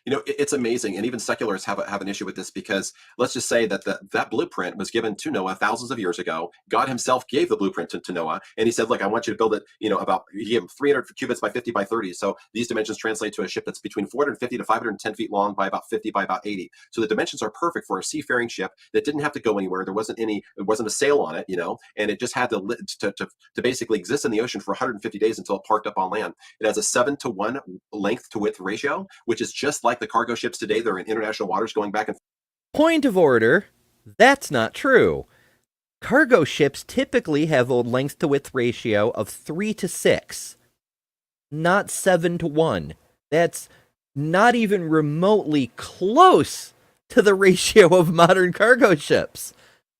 It's amazing, and even secularists have an issue with this, because let's just say that that blueprint was given to Noah thousands of years ago. God himself gave the blueprint to Noah, and he said, look, I want you to build it, he gave him 300 cubits by 50 by 30. So these dimensions translate to a ship that's between 450 to 510 feet long by about 50 by about 80. So the dimensions are perfect for a seafaring ship that didn't have to go anywhere. It wasn't a sail on it, and it just had to basically exist in the ocean for 150 days until it parked up on land. It has a 7-to-1 length to width ratio, which is just like the cargo ships today. They're in international waters going back and forth. Point of order, that's not true. Cargo ships typically have a length to width ratio of 3-to-6, not 7-to-1. That's not even remotely close to the ratio of modern cargo ships.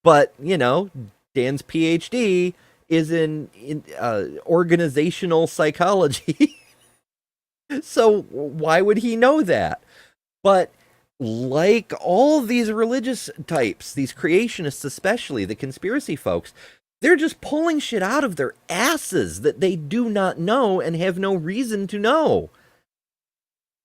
But, Dan's PhD is in organizational psychology. So why would he know that? But like all these religious types, these creationists especially, the conspiracy folks, they're just pulling shit out of their asses that they do not know and have no reason to know.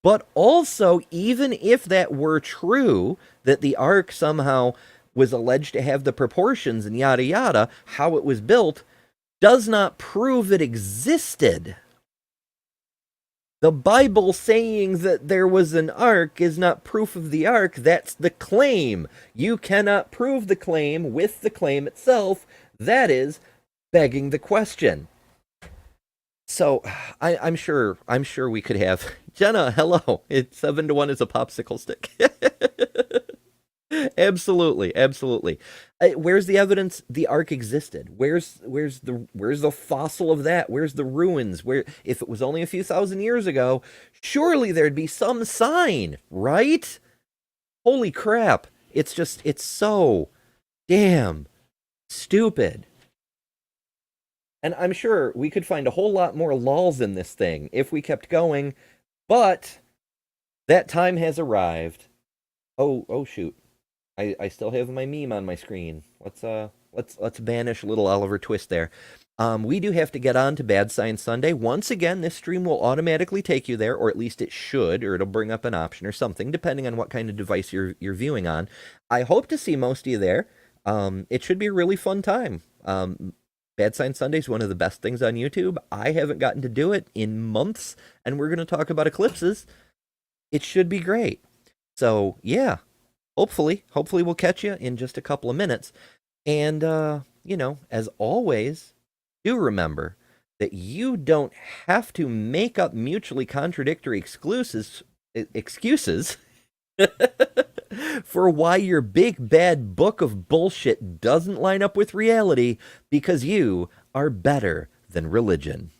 But also, even if that were true, that the ark somehow was alleged to have the proportions and yada yada, how it was built, does not prove it existed. The Bible saying that there was an ark is not proof of the ark, that's the claim. You cannot prove the claim with the claim itself. That is begging the question. So, I'm sure we could have... Jenna, hello. It's 7-to-1 is a popsicle stick. Absolutely. Where's the evidence the ark existed? Where's the fossil of that? Where's the ruins? Where, if it was only a few thousand years ago, surely there'd be some sign, right? Holy crap. It's so damn stupid. And I'm sure we could find a whole lot more lulls in this thing if we kept going, but that time has arrived. Oh shoot. I still have my meme on my screen. Let's banish little Oliver Twist there. We do have to get on to Bad Science Sunday. Once again, this stream will automatically take you there, or at least it should, or it'll bring up an option or something, depending on what kind of device you're viewing on. I hope to see most of you there. It should be a really fun time. Bad Science Sunday is one of the best things on YouTube. I haven't gotten to do it in months, and we're going to talk about eclipses. It should be great. So, yeah. Hopefully we'll catch you in just a couple of minutes. And, as always, do remember that you don't have to make up mutually contradictory excuses for why your big bad book of bullshit doesn't line up with reality, because you are better than religion.